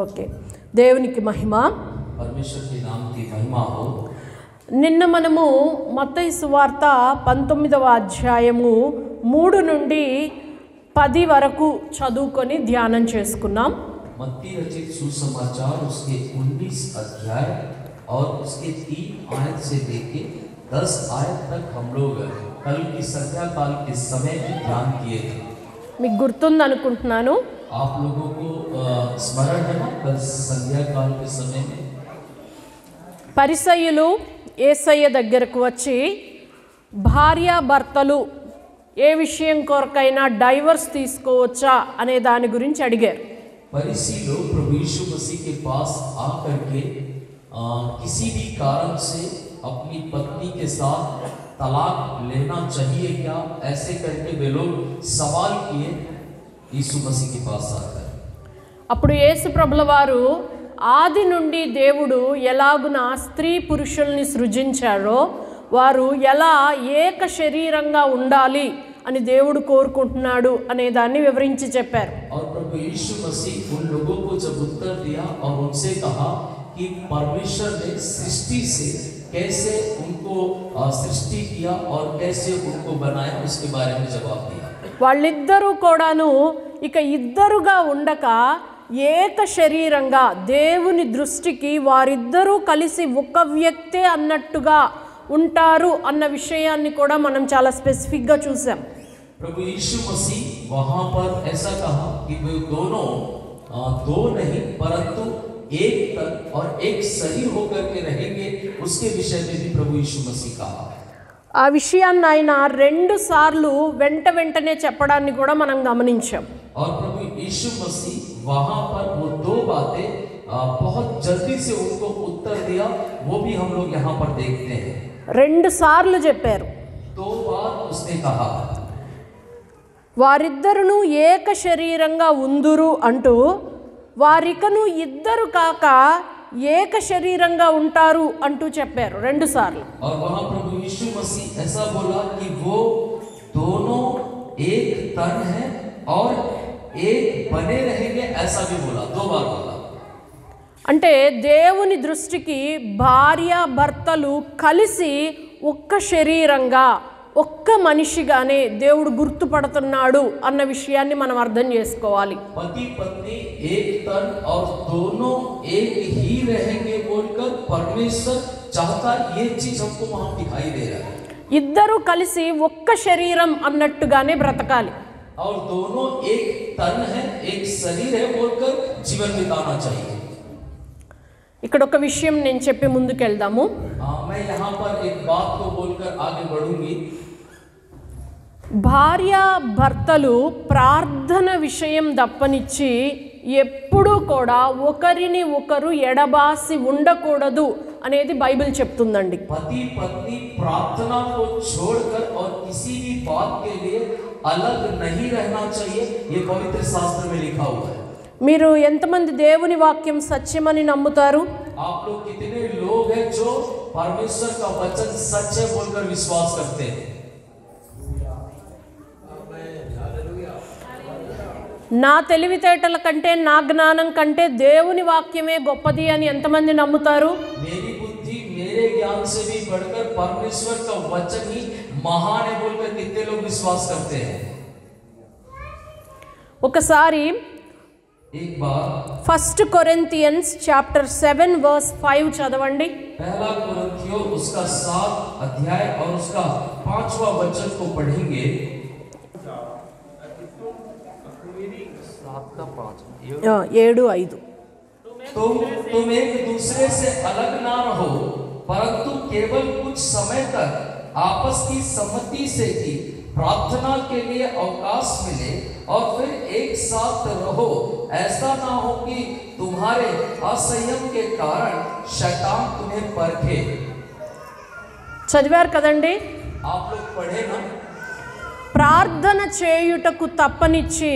Okay, దేవునికి మహిమ. परमेश्वर के नाम की महिमा हो। నిన్న మనము మత్తయి సువార్త 19వ అధ్యాయము 3 నుండి 10 వరకు చదువుకొని ధ్యానం చేసుకున్నాం. मत्ती रचित सुसमाचार उसके 19 अध्याय और उसके 3 आयत से लेके 10 आयत तक हम लोग कल की संध्या काल के समय में ध्यान किए थे। మీకు గుర్తుంది అనుకుంటున్నాను. आप लोगों को स्मरण है ना कल संध्या काल के समय में పరిసయ్యులు యేసయ్య దగ్గరకు వచ్చి భార్యాభర్తలు ఏ విషయం కొరకైనా డైవర్స్ తీసుకోవచ్చా అనే దాని గురించి అడిగారు. फरीसी लोग प्रभु यीशु मसीह के पास आकर के किसी भी कारण से अपनी पत्नी के साथ तलाक लेना चाहिए क्या, ऐसे करके वे लोग सवाल किए यीशु मसीह के पास आकर। అప్పుడు యేసు ప్రభుల వారు ఆది నుండి దేవుడు ఎలాగున స్త్రీ పురుషుల్ని సృజించారో వారు ఎలా ఏక శరీరంగా ఉండాలి అని దేవుడు కోరుకుంటున్నాడు అనే దాన్ని వివరించి చెప్పారు. और प्रभु यीशु मसीह उन लोगों को जब उत्तर दिया और उनसे कहा कि परमेश्वर ने सृष्टि से कैसे उनको सृष्टि किया और कैसे उनको बनाया, उसके बारे में जवाब दिया. వాళ్ళిద్దరూ కూడాను ఇక ఇద్దరుగా ఉండక ఏక శరీరంగా దేవుని దృష్టికి వారిద్దరూ కలిసి ఒక వ్యక్తే అన్నట్టుగా ఉంటారు అన్న విషయాన్ని కూడా మనం చాలా స్పెసిఫిక్గా చూసాం. प्रभु यीशु मसीह वहां पर ऐसा कहा कि वे दोनों दो नहीं परंतु एक तन और एक शरीर होकर के रहेंगे, उसके विषय में भी प्रभु यीशु मसीह कहा. ఆ విషయాన్ని ఆయన 2 సార్లు వెంటనే చెప్పడాన్ని కూడా మనం గమనించాం. और प्रभु यीशु मसीह वहां पर वो 2 बातें बहुत जल्दी से उनको उत्तर दिया, वो भी हम लोग यहाँ पर देखते हैं. 2 సార్లు చెప్పారు. 2 बार उसने कहा వారిద్దరును ఏక శరీరంగా ఉందురు అంటూ వారికను ఇద్దరు కాక ఏక శరీరంగా ఉంటారు అంటూ చెప్పారు 2 సార్లు. और वहां प्रभु यीशु मसीह ऐसा बोला कि वो दोनों एक तन है और एक बने रहेंगे, ऐसा भी बोला, 2 बार बोला. అంటే దేవుని దృష్టికి భార్య భర్తలు కలిసి ఒక్క శరీరంగా ఒక్క మనిషిగానే దేవుడు గుర్తుపడుతున్నాడు అన్న విషయాన్ని మనం అర్థం చేసుకోవాలి. पति पत्नी एक तन और दोनों एक ही रहेंगे बोलकर परमेश्वर चाहता, ये चीज हमको वहां दिखाई दे रहा है. ఇద్దరు కలిసి ఒక్క శరీరం అన్నట్టుగానే బ్రతకాలి. और दोनों एक तन है, एक शरीर है बोलकर जीवन बिताना चाहिए. ఇక్కడ ఒక విషయం నేను చెప్పి ముందుకెళ్దాము. मैं यहाँ पर एक बात को बोलकर आगे बढ़ूंगी. భార్య భర్తలు ప్రార్థన విషయం తప్పనిచ్చి ఎప్పుడూ కూడా ఒకరిని ఒకరు ఎడబాసి ఉండకూడదు అనేది బైబిల్ చెప్తుందండి. पति पत्नी प्रार्थना को छोड़कर और किसी भी बात के लिए अलग नहीं रहना चाहिए, ये पवित्र शास्त्र में लिखा हुआ है. మీరు ఎంతమంది దేవుని వాక్యం సత్యమని నమ్ముతారు? आप लोग कितने लोग हैं जो परमेश्वर का वचन सच है बोलकर विश्वास करते हैं? నా తెలివితేటల కంటే నా జ్ఞానం కంటే దేవుని వాక్యమే గొప్పది అని ఎంతమంది నమ్ముతారు? मेरी बुद्धि मेरे ज्ञान से भी बढ़कर परमेश्वर का वचन ही महान है बोलकर कितने लोग विश्वास करते हैं? ఒకసారి एक बार 1 కొరింథియన్స్ చాప్టర్ 7 వర్స్ 5 చదవండి. पहला कुरिन्थियों उसका 7 अध्याय और उसका 5वां वचन को पढ़ेंगे. 7:5 तुम एक दूसरे से अलग ना रहो, परंतु केवल कुछ समय तक आपस की सम्मति से ही प्रार्थना के लिए अवकाश मिले और फिर एक साथ रहो. ऐसा ना हो कि तुम्हारे असंयम के कारण शैतान तुम्हें परखे. చదివారు కదండి. आप लोग पढ़े ना. ప్రార్థన చేయుటకు తప్పనిచ్చి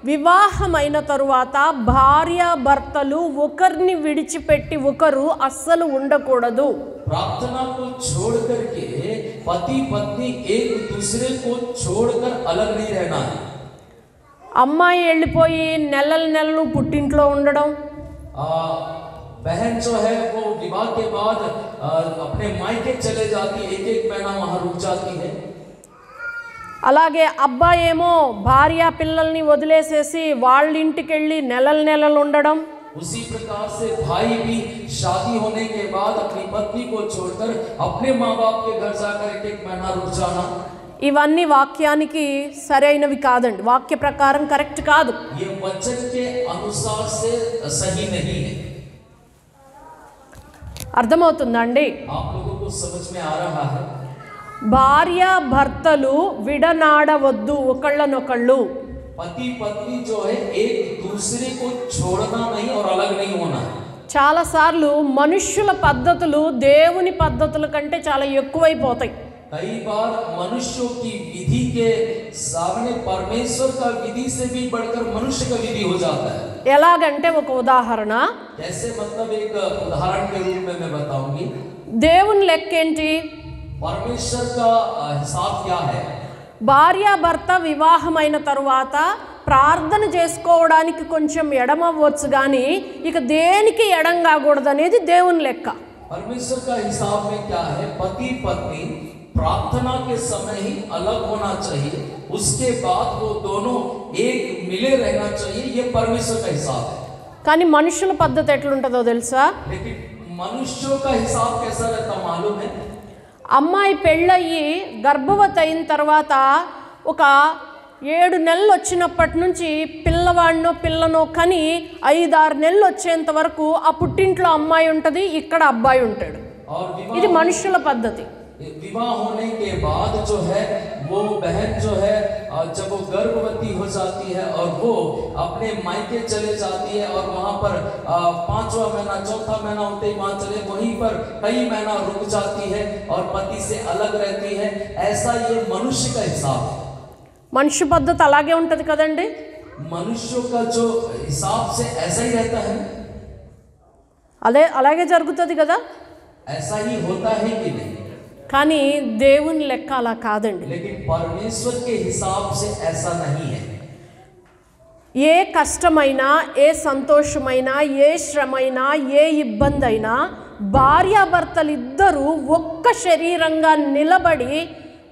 వివాహమైన తరువాత భార్య భర్తలు ఒకరిని విడిచిపెట్టి ఒకరు అస్సలు ఉండకూడదు. प्रार्थना को छोड़ करके पति पत्नी एक दूसरे को छोड़कर अलग नहीं रहना है. అమ్మాయి వెళ్ళిపోయి నెలలు పుట్టింట్లో ఉండడం, बहन जो है वो विवाह के बाद अपने मायके चले जाती, एक एक महीना वहां रुक जाती है। అలాగే అబ్బాయి ఏమో భార్య పిల్లల్ని వదిలేసేసి వాళ్ళ ఇంటికి వెళ్ళి నెలలు నెలలు ఉండడం, उसी प्रकार से भाई भी शादी होने के बाद अपनी पत्नी को छोड़कर अपने माँ बाप के घर जाकर एक एक महीना रुक जाना, ఇవన్నీ వాక్యానికి సరైనవి కాదండి. వాక్య ప్రకారం కరెక్ట్ కాదు. ये वचन के अनुसार से सही नहीं है। అర్థమవుతుందా అండి? आप लोगों को समझ में आ रहा है? భార్య భర్తలు విడనాడవద్దు ఒకళ్ళనొకళ్ళు. पति पत्नी जो है एक दूसरे को छोड़ना नहीं और अलग नहीं होना है। చాలాసార్లు మనుష్యుల పద్ధతులు దేవుని పద్ధతుల కంటే చాలా ఎక్కువైపోతాయి. कई बार मनुष्यों की विधि के सामने परमेश्वर का विधि से भी बढ़कर मनुष्य का विधि हो जाता है। ఎలాగంటే ఒక ఉదాహరణ, कैसे, मतलब एक उदाहरण के रूप में मैं बताऊंगी। దేవుని లెక్క ఏంటి? परमेश्वर का हिसाब क्या है? భార్యాభర్త వివాహమైన తరువాత ప్రార్థన చేసుకోవడానికి కొంచెం ఎడమవ్వచ్చు కానీ ఇక దేనికి ఎడం కాకూడదు అనేది దేవుని లెక్క. परमेश्वर का हिसाब में क्या है? पति पत्नी प्रार्थना के समय ही अलग होना चाहिए, उसके बाद वो दोनों एक मिले रहना चाहिए, ये परमेश्वर का हिसाब है। కానీ మనుషుల పద్ధతి ఎట్లుంటుందో తెలుసా? लेकिन मनुष्यों का हिसाब कैसा रहता मालूम है? అమ్మాయి పెళ్ళయి గర్భవతి అయిన తర్వాత ఒక 7 నెలలు వచ్చినప్పటి నుంచి పిల్లవాడినో పిల్లనో కని 5-6 నెలలు వచ్చేంత వరకు ఆ పుట్టింట్లో అమ్మాయి ఉంటుంది, ఇక్కడ అబ్బాయి ఉంటాడు. ఇది మనుషుల పద్ధతి. विवाह होने के बाद जो है वो बहन जो है जब वो गर्भवती हो जाती है और वो अपने मायके चले जाती है और वहां पर 5वां महीना 4था महीना होते ही वहां चले वहीं पर कई महीना रुक जाती है और पति से अलग रहती है। ऐसा ये मनुष्य का हिसाब है। మనుష్య పద్ధతి అలాగే ఉంటుంది కదండి. मनुष्यों का जो हिसाब से ऐसा ही रहता है, అలాగే జరుగుతుంది కదా. ऐसा ही होता है कि नहीं? కానీ దేవుని లెక్క అలా కాదండి. लेकिन परमेश्वर के हिसाब से ऐसा नहीं है। ఏ కష్టమైనా, ఏ సంతోషమైనా, ఏ శ్రమైనా, ఏ ఇబ్బంది అయినా భార్యాభర్తలు ఇద్దరూ ఒక్క శరీరంగా నిలబడి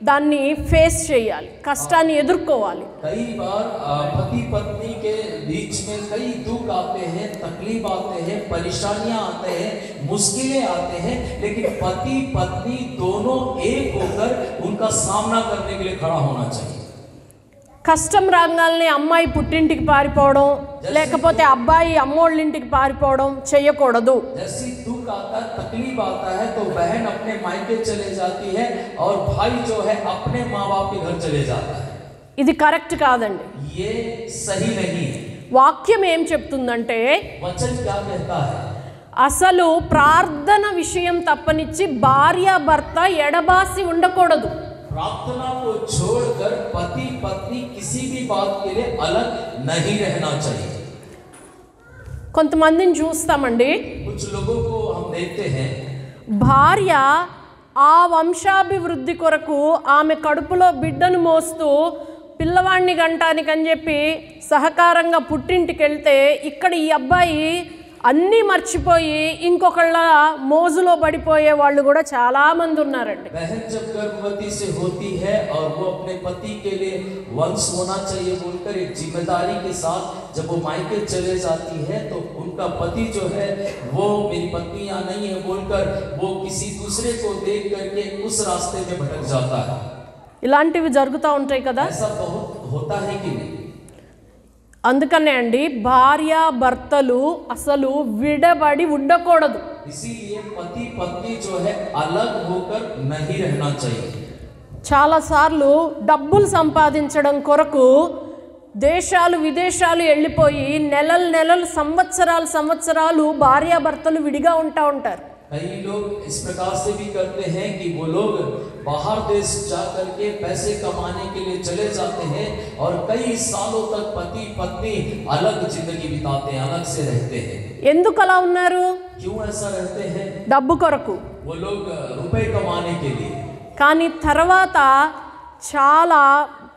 దాన్ని ఫేస్ చేయాలి, కష్టాన్ని ఎదుర్కోవాలి. कई बार पति पत्नी के बीच में कई दुख आते हैं, तकलीफ आते हैं, परेशानियां आते हैं, मुश्किलें आते हैं, लेकिन पति पत्नी दोनों एक होकर उनका सामना करने के लिए खड़ा होना चाहिए। కష్టం రాగానే అమ్మాయి పుట్టింటికి పారిపోవడం లేకపోతే అబ్బాయి అమ్మోళ్ళ ఇంటికి పారిపోవడం చేయకూడదు. जैसी दुख आता है, तकलीफ आता है तो बहन अपने मायके चले जाती है और भाई जो है अपने माँ बाप के घर चले जाता है। ఇది కరెక్ట్ కాదండి. ये सही नहीं है। వాక్యం ఏం చెప్తుందంటే वचन क्या कहता है? అసలు ప్రార్థన విషయం తప్పనిచ్చి భార్యాభర్త ఎడబాసి ఉండకూడదు. प्रार्थना को छोड़कर पति पत्नी किसी भी बात के लिए अलग नहीं रहना चाहिए। కొంతమందిని చూస్తామండి, कुछ लोगों को हम देखते हैं, భార్య ఆ వంశాభివృద్ధి కొరకు ఆమె కడుపులో బిడ్డను మోస్తూ పిల్లవాడిని గంటానికి అని చెప్పి సహకారంగా పుట్టింటికి వెళ్తే ఇక్కడ ఈ అబ్బాయి అన్నీ మర్చిపోయి ఇంకొకళ్ళ మోజులో పడిపోయే వాళ్ళు కూడా చాలా మంది ఉన్నారండి. बहन जब गर्भवती से होती है और वो अपने पति के लिए वंश होना चाहिए बोलकर एक जिम्मेदारी के साथ जब वो मायके चले जाती है तो उनका पति जो है वो मेरी पत्नी यहाँ नहीं है बोलकर वो किसी दूसरे को देख करके उस रास्ते में भटक जाता है। ఇలాంటివి జరుగుతూ ఉంటాయి కదా. ऐसा बहुत होता है कि नहीं? అందుకనే అండి భార్యాభర్తలు అసలు విడబడి ఉండకూడదు. इसीलिए पति पत्नी जो है अलग होकर नहीं रहना चाहिए। చాలాసార్లు డబ్బులు సంపాదించడం కొరకు దేశాలు విదేశాలు వెళ్ళిపోయి నెలలు సంవత్సరాలు భార్యాభర్తలు విడిగా ఉంటారు. कई लोग इस प्रकार से भी करते हैं कि वो लोग बाहर देश जा करके पैसे कमाने के लिए चले जाते हैं और कई सालों तक पति पत्नी अलग जिंदगी बिताते हैं, अलग से रहते हैं। ఎందుకు అలా ఉన్నారు? क्यों ऐसा रहते हैं? డబ్బు కొరకు. वो लोग रुपए कमाने के लिए। కానీ తర్వాత చాలా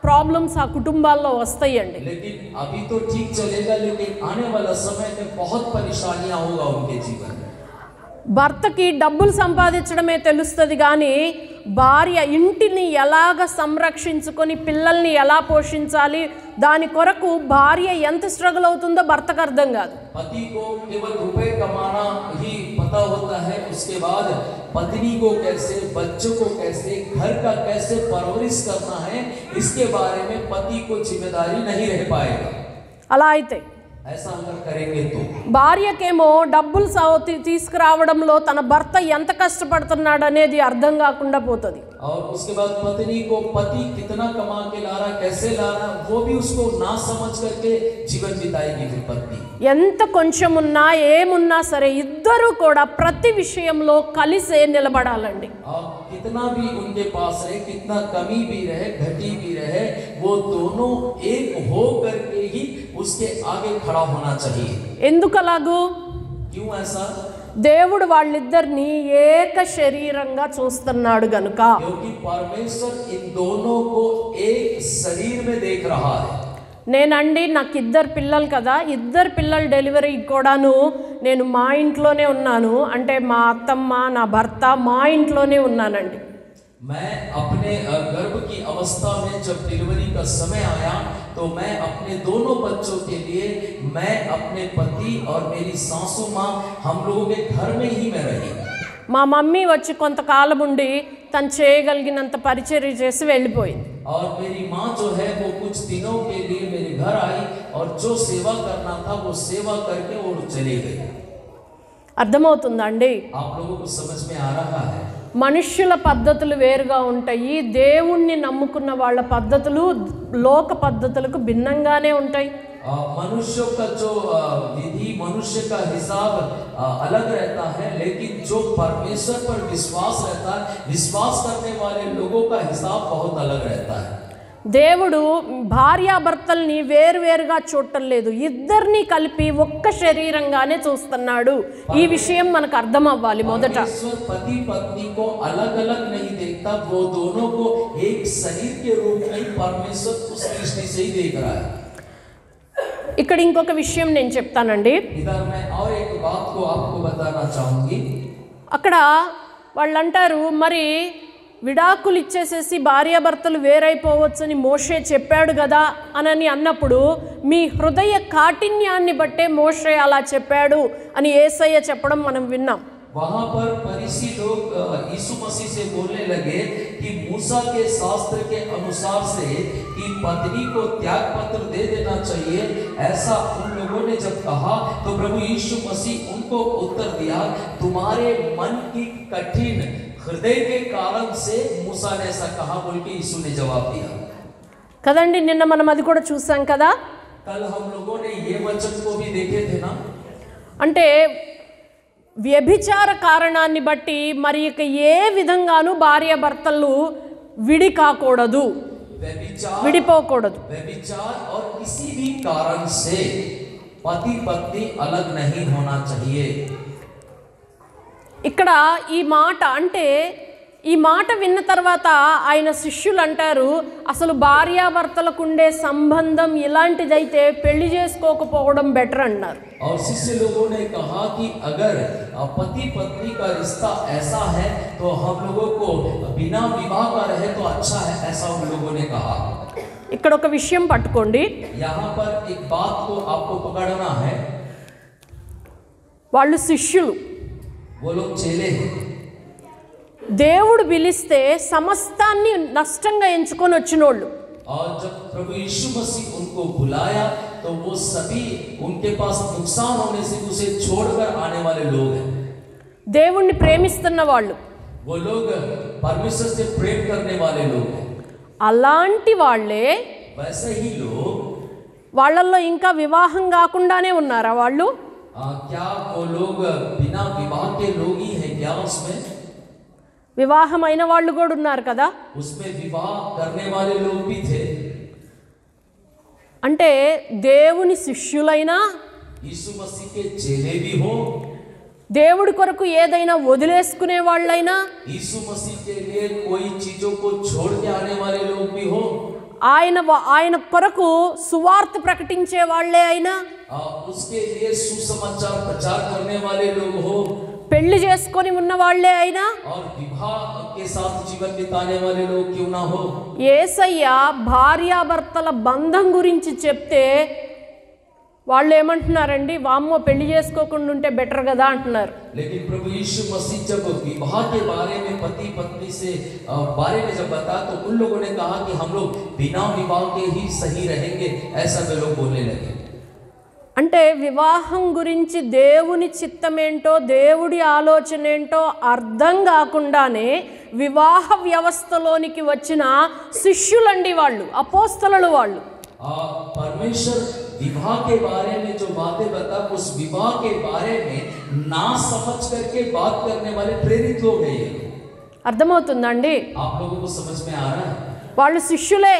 ప్రాబ్లమ్స్ ఆ కుటుంబాల్లో వస్తాయండి. लेकिन अभी तो ठीक चलेगा, लेकिन आने वाला समय में बहुत परेशानियां होगा उनके जीवन में। భర్తకి డబ్బులు సంపాదించడమే తెలుస్తుంది కానీ భార్య ఇంటిని ఎలాగ సంరక్షించుకొని పిల్లల్ని ఎలా పోషించాలి దాని కొరకు భార్య ఎంత స్ట్రగుల్ అవుతుందో భర్తకు అర్థం కాదు. पति को केवल रुपए कमाना ही पता होता है, उसके बाद पत्नी को कैसे, बच्चों को कैसे, घर का कैसे परवरिश करना है, इसके बारे में पति को जिम्मेदारी नहीं रह पाएगा. అలా అయితే ऐसा अगर करेंगे तो భార్యకేమో డబ్బులు తీసుకురావడంలో తన భర్త ఎంత కష్టపడుతున్నాడు అనేది అర్థం కాకుండా పోతుంది. और उसके बाद पत्नी को पति कितना कमा के ला रहा, कैसे ला रहा, वो भी उसको ना समझ करके जीवन बिताएगी फिर पत्नी. ఎంత కొంచెం ఉన్నా ఏమున్నా సరే ఇద్దరు కూడా ప్రతి విషయంలో కలిసే నిలబడాలండి. और कितना भी उनके पास रहे, कितना कमी भी रहे, घटी भी रहे, वो दोनों एक हो करके ही उसके आगे खड़ा होना चाहिए. ఎందుకు అలాగూ? क्यों ऐसा? దేవుడు వాళ్ళిద్దరిని ఏక శరీరంగా చూస్తున్నాడు గనుక. क्योंकि परमेश्वर इन दोनों को एक शरीर में देख रहा है. నేనండి నాకు ఇద్దరు పిల్లలు కదా, ఇద్దరు పిల్లల డెలివరీ కూడాను నేను మా ఇంట్లోనే ఉన్నాను, అంటే మా అత్తమ్మ నా భర్త మా ఇంట్లోనే ఉన్నానండి. मैं अपने गर्भ की अवस्था में जब डिलीवरी का समय आया तो मैं अपने दोनों बच्चों के लिए मैं अपने पति और मेरी सासू माँ हम लोगों के घर में ही मैं रही. మా మమ్మీ వచ్చి కొంతకాలం ఉండి తను చేయగలిగినంత పరిచర్య చేసి వెళ్ళిపోయింది. और मेरी माँ जो है वो कुछ दिनों के लिए मेरे घर आई और जो सेवा करना था वो सेवा करके वो चली गई. అర్థమవుతుందా అండి? आप लोगों को समझ में आ रहा है? మనుష్యుల పద్ధతులు వేరుగా ఉంటాయి, దేవుణ్ణి నమ్ముకున్న వాళ్ళ పద్ధతులు లోక పద్ధతులకు భిన్నంగానే ఉంటాయి. मनुष्यों का जो विधि, मनुष्य का हिसाब अलग रहता है, लेकिन जो परमेश्वर पर विश्वास रहता है, विश्वास करने वाले लोगों का हिसाब बहुत अलग रहता है. దేవుడు భార్యాభర్తల్ని వేరువేరుగా చూడటం లేదు, ఇద్దరిని కలిపి ఒక్క శరీరంగానే చూస్తున్నాడు. ఈ విషయం మనకు అర్థం అవ్వాలి. మొదట पति पत्नी को अलग अलग नहीं देखता, वो दोनों को एक शरीर के रूप में परमेश्वर उस दृष्टि से ही देख रहा है. ఇక్కడ ఇంకొక విషయం నేను చెప్తానండి. इधर मैं और एक बात को आपको बताना चाहूंगी. అక్కడ వాళ్ళు అంటారు, మరి విడాకులు ఇచ్చేసేసి భార్యాభర్తలు వేరైపోవచ్చని మోషే చెప్పాడు కదా అని అన్నప్పుడు మీ హృదయ కాఠిన్యాన్ని బట్టే మోషే అలా చెప్పాడు అని యేసయ్య చెప్పడం మనం విన్నాం. वहां पर फरीसी लोग यीशु मसीह से बोलने लगे कि मूसा के शास्त्र के अनुसार से कि पत्नी को त्याग पत्र दे देना चाहिए, ऐसा उन लोगों ने जब कहा तो प्रभु यीशु मसीह उनको उत्तर दिया, तुम्हारे मन की कठिन हृदय के कारण से मूसा ने ऐसा कहा बोल के यीशु ने जवाब दिया. కదండి, నిన్న మనం అది కూడా చూసాం కదా. कल हम लोगों ने ये वचन को भी देखे थे ना. అంటే వ్యభిచార కారణాన్ని బట్టి మరి ఇక ఏ విధంగానూ భార్యాభర్తలు విడిపోకూడదు. व्यभिचार और किसी भी कारण से पति पत्नी अलग नहीं होना चाहिए. ఇక్కడ ఈ మాట అంటే ఈ మాట విన్న తర్వాత ఆయన శిష్యులు అంటారు, అసలు భార్యాభర్తలకు ఉండే సంబంధం ఇలాంటిదైతే పెళ్లి చేసుకోకపోవడం బెటర్ అన్నారు. और शिष्य लोगों ने कहा कि अगर पति पत्नी का रिश्ता ऐसा है तो हम लोगों को बिना विवाह का रहे तो अच्छा है, ऐसा उन लोगों ने कहा. ఇక్కడ ఒక విషయం పట్టుకోండి. यहाँ पर एक बात को आपको पकड़ना है. వాళ్ళు శిష్యులు, वो लोग चेले हैं. దేవుడు పిలిస్తే సమస్తాన్ని నష్టంగా ఎంచుకొని వచ్చినోళ్ళు. और जब प्रभु यीशु मसीह उनको बुलाया तो वो सभी उनके पास नुकसान होने से उसे छोड़कर आने वाले लोग हैं. దేవుణ్ణి ప్రేమిస్తున్న వాళ్ళు, वो लोग परमेश्वर से प्रेम करने वाले लोग हैं. అలాంటి వాళ్ళే वैसे ही लोग వాళ్ళల్లో ఇంకా వివాహం కాకుండానే ఉన్నారా వాళ్ళు? क्या वो लोग बिना विवाह के लोग ही हैं क्या? उसमें వివాహమైన వాళ్ళు కూడా ఉన్నారు కదా. उसमें विवाह करने वाले लोग भी थे. అంటే దేవుని శిష్యులైనా यीशु मसीह के चेले भी हो, దేవుడి కొరకు ఏదైనా వదిలేసుకునే వాళ్ళైనా, यीशु मसीह के लिए कोई चीजों को छोड़ के आने वाले लोग भी हो, ఆయన కొరకు సువార్త ప్రకటించే వాళ్ళే అయినా, उसके लिए सुसमाचार प्रचार करने वाले लोग हो, పెళ్లి చేసుకొని ఉన్న వాళ్ళే అయినా, और विवाह के साथ जीवन बिताने वाले लोग क्यों ना हो, యేసయ్య భార్యాభర్తల బంధం గురించి చెప్తే వాళ్ళు ఏమంటున్నారండి, వామ్మో పెళ్లి చేసుకోకుండా ఉంటే బెటర్ కదా అంటున్నారు. लेकिन प्रभु यीशु मसीह जब विवाह के बारे में पति पत्नी से बारे में जब बताया तो उन लोगों ने कहा कि हम लोग बिना विवाह के ही सही रहेंगे, ऐसा वे लोग बोलने लगे. అంటే వివాహం గురించి దేవుని చిత్తమేంటో దేవుడి ఆలోచన ఏంటో అర్థం కాకుండానే వివాహ వ్యవస్థలోనికి వచ్చిన శిష్యులండి వాళ్ళు, అపోస్తలులు వాళ్ళు. परमेश्वर विवाह के बारे में जो बातें बता, उस विवाह के बारे में ना समझ करके बात करने वाले प्रेरित लोग हैं ये. అర్థమవుతుందండి? आप लोगों को समझ में आ रहा है? వాళ్ళు శిష్యులే,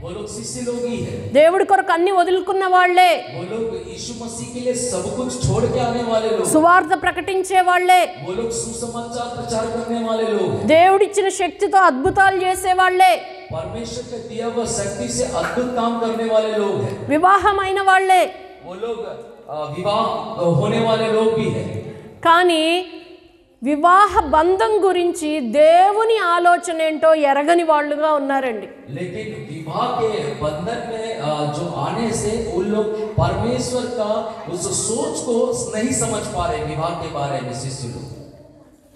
वो लोग शिष्य लोग ही है, దేవుడి కొరకు అన్ని వదులుకున్న వాళ్ళే, वो लोग यीशु मसीह के लिए सब कुछ छोड़ के आने वाले लोग, సువార్త ప్రకటించే వాళ్ళే, वो लोग सुसमाचार प्रचार करने वाले लोग, దేవుడిచ్చిన శక్తితో అద్భుతాలు చేసే వాళ్ళే, परमेश्वर के दिया हुआ शक्ति से अद्भुत काम करने वाले लोग हैं, వివాహమైన వాళ్ళే. वो लोग विवाह होने वाले लोग भी हैं. కానీ వివాహ బంధం గురించి దేవుని ఆలోచన ఏంటో ఎరగని వాళ్ళుగా ఉన్నారండి. लेकिन विवाह के बंधन में जो आने से उन लोग परमेश्वर का उस सोच को नहीं समझ पा रहे. विवाह के बारे में शिष्य लोग,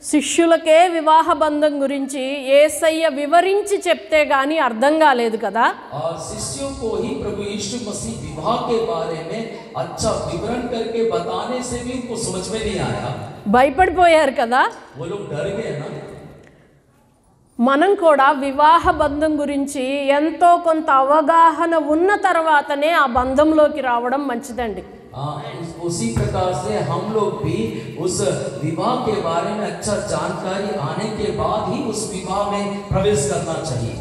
శిష్యులకే వివాహ బంధం గురించి యేసయ్య వివరించి చెప్తే గాని అర్థం కాలేదు కదా. और शिष्यों को ही प्रभु यीशु मसीह विवाह के बारे में अच्छा विवरण करके बताने से भी उनको समझ में नहीं आया, భయపడిపోయారు కదా. वो लोग डर गए ना. మనం కూడా వివాహ బంధం గురించి ఎంతో కొంత అవగాహన ఉన్న తర్వాతనే ఆ బంధంలోకి రావడం మంచిదండి. उसी प्रकार से हम लोग भी उस विवाह के बारे में अच्छा जानकारी आने के बाद ही उस विवाह में प्रवेश करना चाहिए.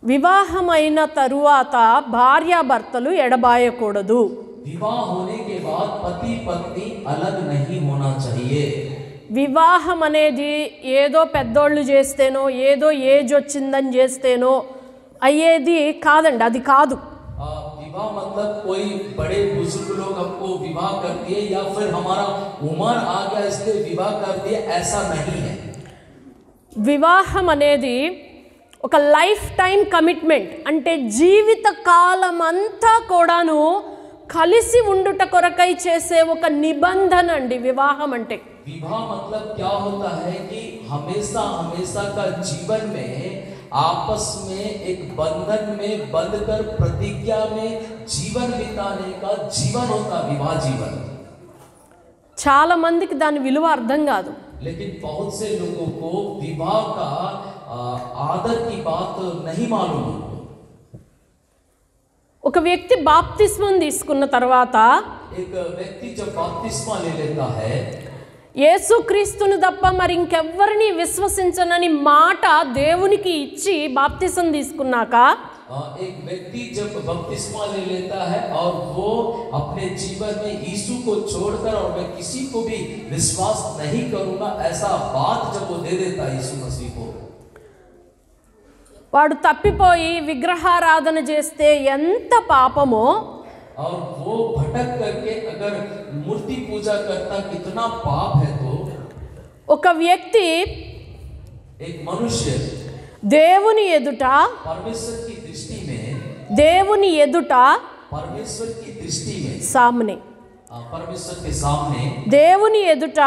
వివాహమైన తరువాత భార్యాభర్తలు ఎడబాయకూడదు. विवाह होने के बाद पति पत्नी अलग नहीं होना चाहिए. వివాహం అనేది ఏదో పెద్దోళ్ళు చేస్తేనో ఏదో ఏజ్ వచ్చిందని చేస్తేనో అయ్యేది కాదండి, అది కాదు. विवाह मतलब कोई बड़े बुजुर्ग लोग हमको विवाह कर दिए या फिर हमारा उम्र आ गया इसलिए विवाह कर दिए, ऐसा नहीं है. వివాహం అనేది ఒక లైఫ్ టైం కమిట్మెంట్, అంటే జీవిత కాలం అంతా కూడాను కలిసి ఉండుట కొరకై చేసే ఒక నిబంధన అండి వివాహం అంటే. विवाह मतलब क्या होता है कि हमेशा हमेशा का जीवन में आपस में एक बंधन में बंधकर प्रतिज्ञा में जीवन बिताने का जीवन होता विवाह जीवन. చాలా మందికి దాని విలువ అర్థం కాదు. लेकिन बहुत से लोगों को विवाह का आदर की बात नहीं मालूम. ఒక వ్యక్తి బాప్తిస్మం తీసుకున్న తర్వాత एक व्यक्ति जब बपतिस्मा ले लेता है, యేసుక్రీస్తును తప్ప మరి ఇంకెవ్వరిని విశ్వసించనని మాట దేవునికి ఇచ్చి బాప్తిసం తీసుకున్నాక एक व्यक्ति जब बपतिस्मा ले लेता है और वो अपने जीवन में यीशु को छोड़कर और मैं किसी को भी विश्वास नहीं करूंगा ऐसा बात जब वो दे देता है यीशु मसीह को, వాడు తప్పిపోయి విగ్రహారాధన చేస్తే ఎంత పాపమో, और वो भटक करके अगर मूर्ति पूजा करता कितना पाप है. तो ఒక వ్యక్తి एक मनुष्य దేవుని ఎదుట परमेश्वर की दृष्टि में, దేవుని ఎదుట परमेश्वर की दृष्टि में, సామ్నే परमेश्वर के सामने, దేవుని ఎదుట,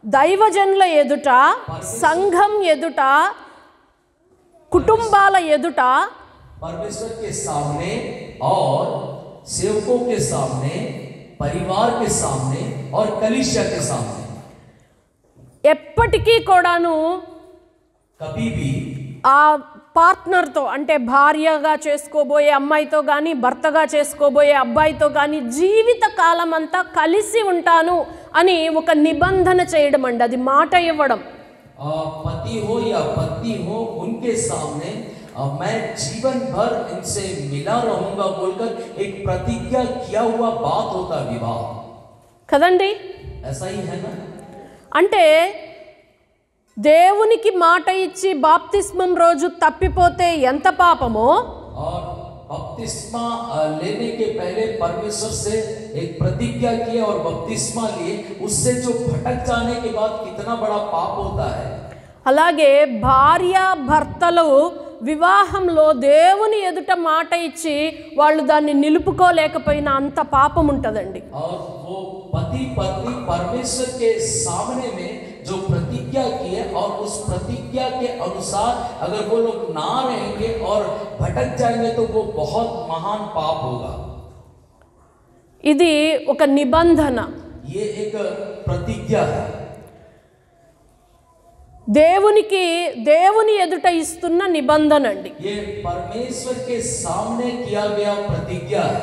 దైవజనుల ఎదుట, సంఘం ఎదుట, కుటుంబాల ఎదుట, परमेश्वर के सामने और सेवकों के सामने, परिवार के सामने और कलीसिया के सामने ఎప్పటికీ కూడాను कभी भी ఆ పార్ట్నర్తో, అంటే భార్యగా చేసుకోబోయే అమ్మాయితో కానీ భర్తగా చేసుకోబోయే అబ్బాయితో కానీ జీవిత కాలం అంతా కలిసి ఉంటాను అని ఒక నిబంధన చేయడం అండి, అది మాట ఇవ్వడం. पति हो या पत्नी हो उनके सामने मैं जीवन भर इनसे मिला रहूंगा बोलकर एक प्रतिज्ञा किया हुआ बात होता विवाह, కదండి. ऐसा ही है ना. అంటే దేవునికి మాట ఇచ్చి బాప్తిస్మం రోజు తప్పిపోతే ఎంత పాపమో, और बपतिस्मा लेने के पहले परमेश्वर से एक प्रतिज्ञा किया और बपतिस्मा लिए, उससे जो भटक जाने के बाद कितना बड़ा पाप होता है। అలాగే భార్య భర్తలు వివాహంలో దేవుని ఎదుట మాట ఇచ్చి వాళ్ళు దాన్ని నిలుపుకోలేకపోయినా అంత పాపం ఉంటుందండి. और वो पति पत्नी परमेश्वर के सामने में जो प्रतिज्ञा की है और उस प्रतिज्ञा के अनुसार अगर वो लोग ना रहेंगे और भटक जाएंगे तो वो बहुत महान पाप होगा। ఇది ఒక నిబంధన, ये एक प्रतिज्ञा है, దేవుని ఎదుట ఇస్తున్న నిబంధన అండి. ये परमेश्वर के सामने किया गया प्रतिज्ञा है।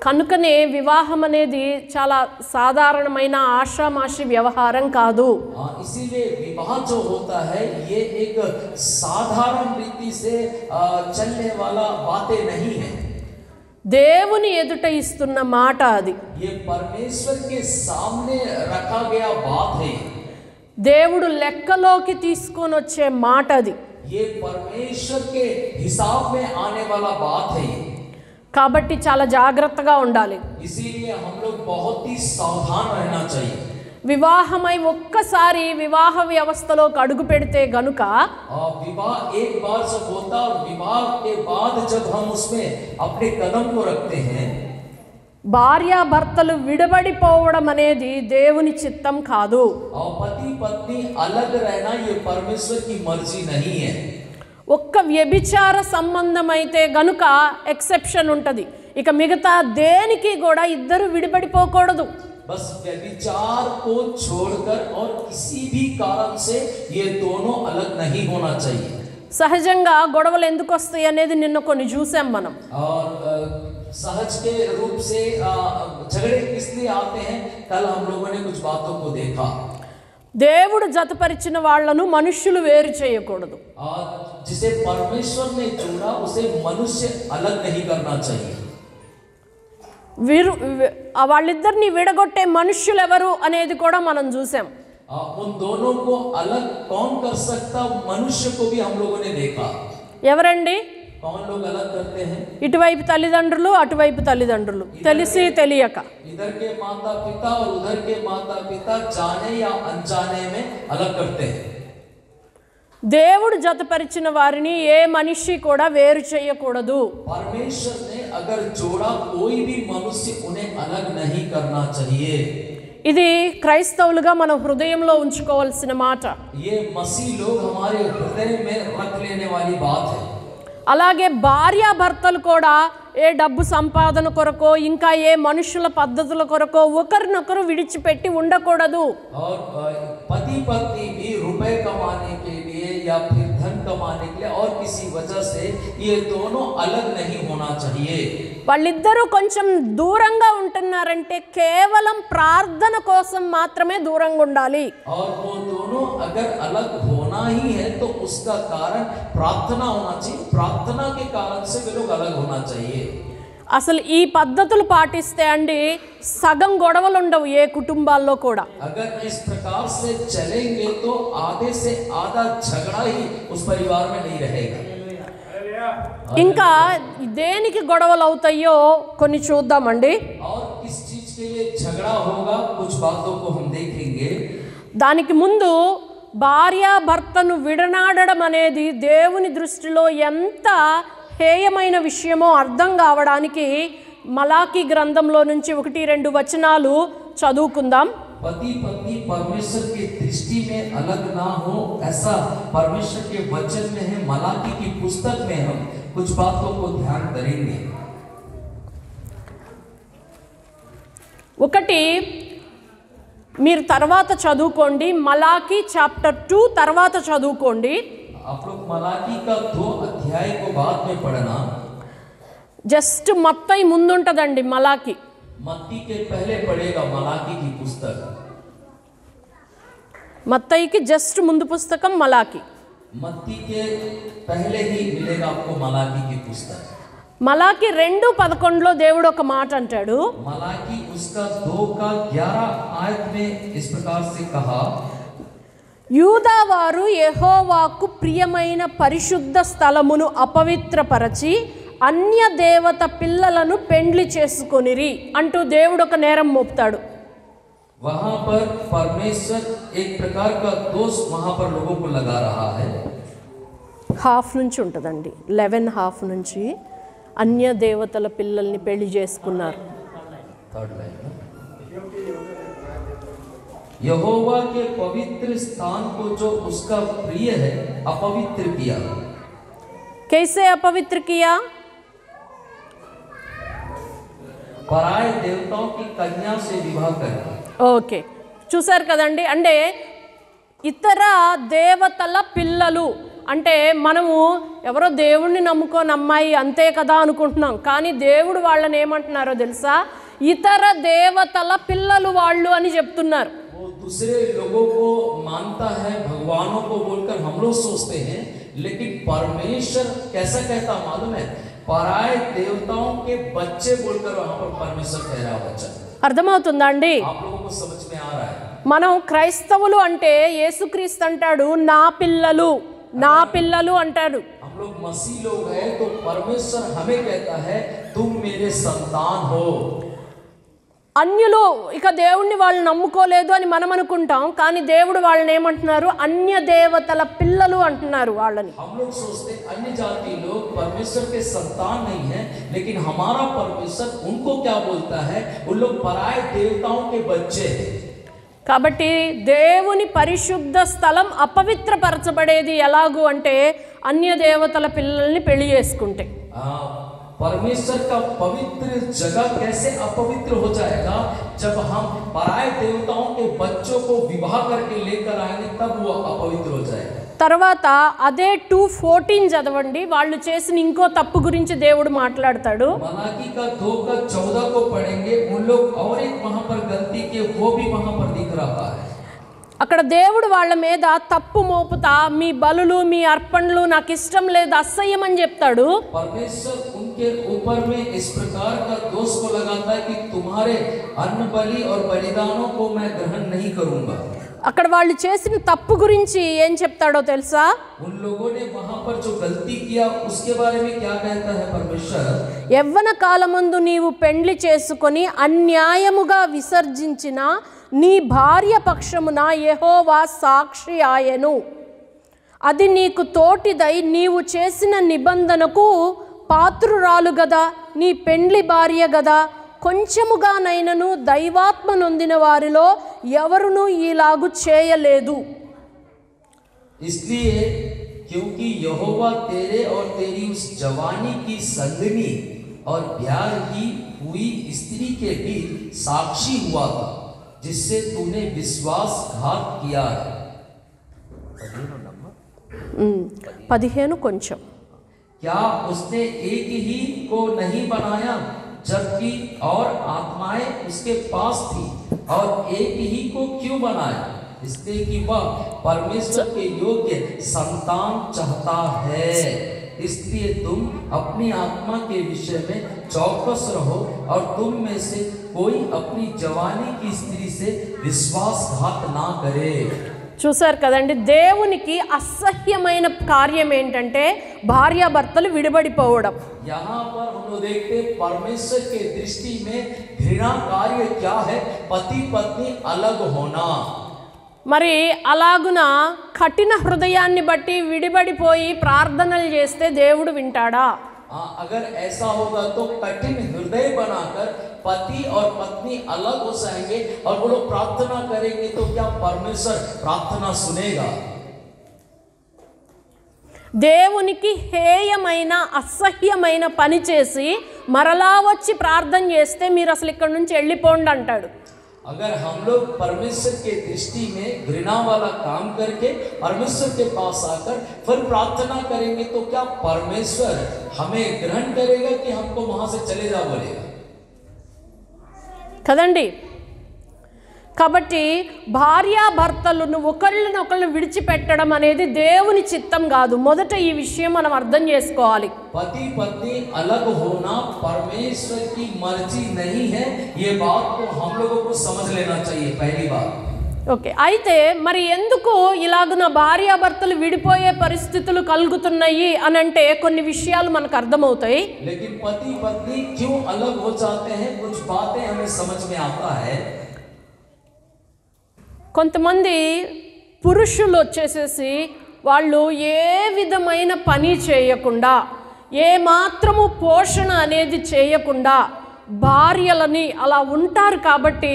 కనుకనే వివాహం అనేది చాలా సాధారణమైన ఆషామాషి వ్యవహారం కాదు. इसीलिए विवाह जो होता है ये एक साधारण रीति से चलने वाला बातें नहीं है। దేవుని ఎదుట ఇస్తున్న మాట అది. ये परमेश्वर के सामने रखा गया बात है। దేవుడు లెక్కలోకి తీసుకొని వచ్చే మాట అది. ये परमेश्वर के हिसाब में आने वाला बात है। కాబట్టి చాలా జాగ్రత్తగా ఉండాలి. इसीलिए हम लोग बहुत ही सावधान रहना चाहिए। వివాహమై ఒక్కసారి వివాహ వ్యవస్థలోకి అడుగు పెడితే గనుక विवाह एक बार जब होता और विवाह के बाद जब हम उसमें अपने कदम को रखते हैं, భార్యాభర్తలు విడబడిపోవడం అనేది దేవుని చిత్తం కాదు. और पति पत्नी अलग रहना ये परमेश्वर की मर्जी नहीं है। ఒక్క వ్యభిచార సంబంధం అయితే గనుక ఎక్సెప్షన్ ఉంటుంది. ఇక మిగతా దేనికి కూడా ఇద్దరు విడిపడిపోకూడదు. बस व्यभिचार को छोड़कर और किसी भी कारण से ये दोनों अलग नहीं होना चाहिए। సహజంగా గొడవలు ఎందుకు వస్తాయి అనేది నిన్న కొన్ని చూసాం మనం. और सहज के रूप से झगड़े इसलिए आते हैं, कल हम लोगों ने कुछ बातों को देखा। దేవుడు జతపరిచిన వాళ్ళను మనుష్యులు వేరు చేయకూడదు. जिसे परमेश्वर ने जोड़ा उसे मनुष्य अलग नहीं करना चाहिए। వాళ్ళిద్దరిని విడగొట్టే మనుష్యులు ఎవరు అనేది కూడా మనం చూసాం. उन दोनों को अलग कौन कर सकता, मनुष्य को भी हम लोगों ने देखा। ఎవరండి? कौन लोग अलग करते हैं? ఇటువైపు తల్లిదండ్రులు, అటువైపు తల్లిదండ్రులు, తెలిసి తెలియక. इधर के माता पिता और उधर के माता पिता जाने या अनजाने में अलग करते हैं। దేవుడు జతపరిచిన వారిని ఏ మనిషి కూడా వేరు చేయకూడదు. परमेश्वर ने अगर जोड़ा कोई भी मनुष्य उन्हें अलग नहीं करना चाहिए। ఇది క్రైస్తవులుగా మన హృదయంలో ఉంచుకోవాల్సిన మాట. ये मसीह लोग हमारे हृदय में रख लेने वाली बात है। అలాగే భార్యాభర్తలు కూడా ఏ డబ్బు సంపాదన కొరకో ఇంకా ఏ మనుషుల పద్ధతుల కొరకో ఒకరినొకరు విడిచిపెట్టి ఉండకూడదు. और पति पत्नी भी रुपए कमाने के लिए या फिर धन कमाने के लिए और किसी वजह से ये दोनों अलग नहीं होना चाहिए। వాళ్ళిద్దరూ కొంచెం దూరంగా ఉంటున్నారంటే కేవలం ప్రార్థన కోసం మాత్రమే దూరంగా ఉండాలి. और वो दोनों अगर अलग होना ही है तो उसका कारण प्रार्थना होना चाहिए। प्रार्थना के कारण से वे लोग अलग होना चाहिए। అసలు ఈ పద్ధతులు పాటిస్తే అండి సగం గొడవలు ఉండవు ఏ కుటుంబాల్లో కూడా. अगर इस प्रकार से चलेंगे तो आधे से आधा झगड़ा ही उस परिवार में नहीं रहेगा। ఇంకా దేనికి గొడవలు అవుతాయో కొన్ని చూద్దామండి. और किस चीज के लिए झगड़ा होगा कुछ बातों को हम देखेंगे। దానికి ముందు భార్యాభర్తను విడనాడడం అనేది దేవుని దృష్టిలో ఎంత హేయమైన విషయమో అర్థం కావడానికి మలాకి గ్రంథంలో నుంచి 1-2 వచనాలు చదువుకుందాం. पति पत्नी परमेश्वर की दृष्टि में अलग ना हो ऐसा परमेश्वर के वचन में है। मलाकी की पुस्तक में हम कुछ बातों को ध्यान करेंगे। ఒకటి మీరు తర్వాత చదువుకోండి, మలాకి చాప్టర్ 2 తర్వాత చదువుకోండి. आप लोग मलाकी का 2 अध्याय को बाद में पढ़ना। జస్ట్ మత్తయి ముందుంటదండి మలాకి. मत्ती के पहले पढ़ेगा मलाकी की पुस्तक। మత్తయికి జస్ట్ ముందు పుస్తకం మలాకి. मत्ती के पहले ही मिलेगा आपको मलाकी की पुस्तक। మలాకి 2:11లో దేవుడు ఒక మాట అంటాడు. मलाकी उसका 2:11 आयत में इस प्रकार से कहा, యూదా వారు యెహోవాకు ప్రియమైన పరిశుద్ధ స్థలమును అపవిత్రపరచి అన్య దేవత పిల్లలను పెండ్లి చేసుకొనిరి అంటూ దేవుడు ఒక నేరం మోపుతాడు. वहां पर परमेश्वर एक प्रकार का दोष वहां पर लोगों को लगा रहा है. హాఫ్ నుంచి ఉంటుందండి, 11:30 నుంచి అన్య దేవతల పిల్లల్ని పెళ్లి చేసుకున్నారు. थर्ड लाइन, यहोवा के पवित्र स्थान को जो उसका प्रिय है अपवित्र किया. कैसे अपवित्र किया? पराय देवताओं की कन्या से विवाह करके. ఓకే, చూసారు కదండి. అంటే ఇతర దేవతల పిల్లలు అంటే మనము ఎవరో దేవుణ్ణి నమ్ముకొని అమ్మాయి అంతే కదా అనుకుంటున్నాం, కానీ దేవుడు వాళ్ళని ఏమంటున్నారో తెలుసా? ఇతర దేవతల పిల్లలు వాళ్ళు అని చెప్తున్నారు. वो दूसरे लोगों को मानता है, भगवानों को बोलकर हम लोग सोचते हैं, लेकिन परमेश्वर कैसा कहता मालूम है? पराय देवताओं के बच्चे बोलकर वहां पर परमेश्वर कह रहा है बच्चा. అర్థమవుతుందా అండి? आप लोगों को समझ में आ रहा है? మనం క్రైస్తవులు అంటే యేసుక్రీస్తు అంటాడు నా పిల్లలు, నా పిల్లలు అంటాడు. हम लोग मसीह लोग हैं तो परमेश्वर हमें कहता है तुम मेरे संतान हो. అన్యులు ఇక దేవుణ్ణి వాళ్ళు నమ్ముకోలేదు అని మనం అనుకుంటాం, కానీ దేవుడు వాళ్ళని ఏమంటున్నారు? అన్య దేవతల పిల్లలు అంటున్నారు వాళ్ళని. हम लोग सोचते अन्य जाति लोग परमेश्वर के संतान नहीं है, लेकिन हमारा परमेश्वर उनको क्या बोलता है? उन लोग पराय देवताओं के बच्चे हैं. కాబట్టి దేవుని పరిశుద్ధ స్థలం అపవిత్రపరచబడేది ఎలాగూ అంటే అన్య దేవతల పిల్లల్ని పెళ్లి చేసుకుంటే. परमेश्वर का पवित्र जगह कैसे अपवित्र हो जाएगा? जब हम पराय देवताओं के बच्चों को विवाह करके लेकर आएंगे तब वो अपवित्र हो जाएगा. తర్వాత అదే 2:14 చదవండి. వాళ్ళు చేసిన ఇంకో తప్పు గురించి దేవుడు మాట్లాడతాడు. मलाकी का 2:14 को पढ़ेंगे. उन लोग और एक वहां पर गलती के वो भी वहां पर दिख रहा है. అక్కడ దేవుడు వాళ్ళ మీద తప్పు మోపుతా మీ బలులు మీ అర్పణలు నాకు ఇష్టం లేదు, అసహ్యం అని చెప్తాడు. परमेश्वर उनके ऊपर में इस प्रकार का दोष को लगाता है कि तुम्हारे अन्न बलि और बलिदानों को मैं ग्रहण नहीं करूंगा. అక్కడ వాళ్ళు చేసిన తప్పు గురించి ఏం చెప్తాడో తెలుసా? उन लोगों ने वहां पर जो गलती किया उसके बारे में क्या कहता है परमेश्वर? యవ్వన కాలమందు నీవు పెండ్లి చేసుకొని అన్యాయముగా విసర్జించిన నీ భార్య పక్షమున యెహోవా సాక్షి ఆయను. అది నీకు తోటిదై నీవు చేసిన నిబంధనకు పాత్రురాలు గదా, నీ పెండ్లి భార్య గదా. కొంచెముగానైనను దైవాత్మ నొందిన వారిలో ఎవరునూ ఈలాగు చేయలేదు. इसलिए क्योंकि यहोवा तेरे और तेरी उस जवानी की संगनी और ब्याह की हुई स्त्री के बीच साक्षी हुआ था, जिससे तूने विश्वासघात किया है. 15 కొంచెం. क्या उसने एक ही को नहीं बनाया, जबकि और आत्माएं उसके पास थी, और एक ही को क्यों बनाया? इसलिए कि वह परमेश्वर के योग्य संतान चाहता है. इसलिए तुम अपनी आत्मा के विषय में चौकस रहो, और तुम में से कोई अपनी जवानी की स्त्री से विश्वासघात ना करे. చూసారు కదండి, దేవునికి అసహ్యమైన కార్యం ఏంటంటే భార్యాభర్తలు విడిపడిపోవడం. यहाँ पर हम लोग देखते परमेश्वर के दृष्टि में घृणा कार्य क्या है? पति पत्नी अलग होना. మరి అలాగున కఠిన హృదయాన్ని బట్టి విడిపడిపోయి ప్రార్థనలు చేస్తే దేవుడు వింటాడా? अगर ऐसा होगा तो कठिन हृदय बनाकर पति और पत्नी अलग हो जाएंगे और वो लोग प्रार्थना करेंगे तो क्या परमेश्वर प्रार्थना सुनेगा? దేవునికి హేయమైన అసహ్యమైన పని చేసి మరలా వచ్చి ప్రార్థన చేస్తే మీరు అసలు ఇక్కడ నుంచి వెళ్ళిపోండి అంటాడు. अगर हम लोग परमेश्वर के दृष्टि में घृणा वाला काम करके परमेश्वर के पास आकर फिर प्रार्थना करेंगे तो क्या परमेश्वर हमें ग्रहण करेगा कि हमको वहां से चले जा बोलेगा? కదండి. కాబట్టి భార్యాభర్తలను ఒకళ్ళనొకళ్ళు విడిచిపెట్టడం అనేది దేవుని చిత్తం కాదు. మొదట ఈ విషయం మనం అర్థం చేసుకోవాలి. पति पत्नी अलग होना परमेश्वर की मर्जी नहीं है, ये बात को हम लोगों को समझ लेना चाहिए. पहली बात. ఓకే, అయితే మరి ఎందుకు ఇలాగున భార్యాభర్తలు విడిపోయే పరిస్థితులు కలుగుతున్నాయి అని అంటే కొన్ని విషయాలు మనకు అర్థమవుతాయి. लेकिन पति पत्नी क्यों अलग हो जाते हैं, कुछ बातें हमें समझ में आता है. కొంతమంది పురుషులు వచ్చేసేసి వాళ్ళు ఏ విధమైన పని చేయకుండా, ఏ మాత్రము పోషణ అనేది చేయకుండా భార్యలని అలా ఉంటారు కాబట్టి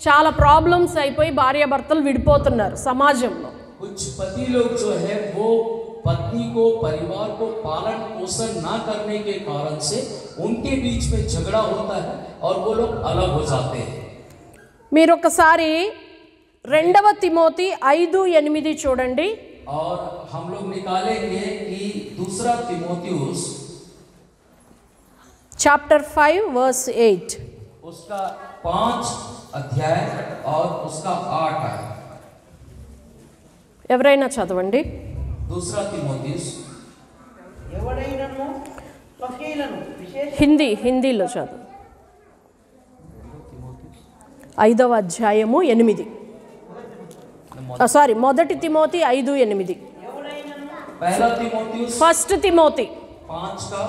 చాలా ప్రాబ్లమ్స్ అయిపోయి భార్యాభర్తలు విడిపోతున్నారు సమాజంలో. कुछ पति लोग जो है वो पत्नी को, परिवार को पालन पोषण ना करने के कारण से उनके बीच में झगड़ा होता है और वो लोग अलग हो जाते हैं. మీరు ఒకసారి 2 తిమోతి 5:8 చూడండి. और हम लोग निकालेंगे कि 2 तिमोथियुस చాప్టర్ 5:8 उसका 5 अध्याय और उसका 8 है. ఎవరైనా చదవండి. 2 తిమోతియుస్ ఎవడైనను స్వకీయులను విశేష హిందీలో చదువు. 5వ అధ్యాయము 8. Sorry, 1 Timothy 5:8. पहला तिमोथियुस 1 తిమోతి 5 का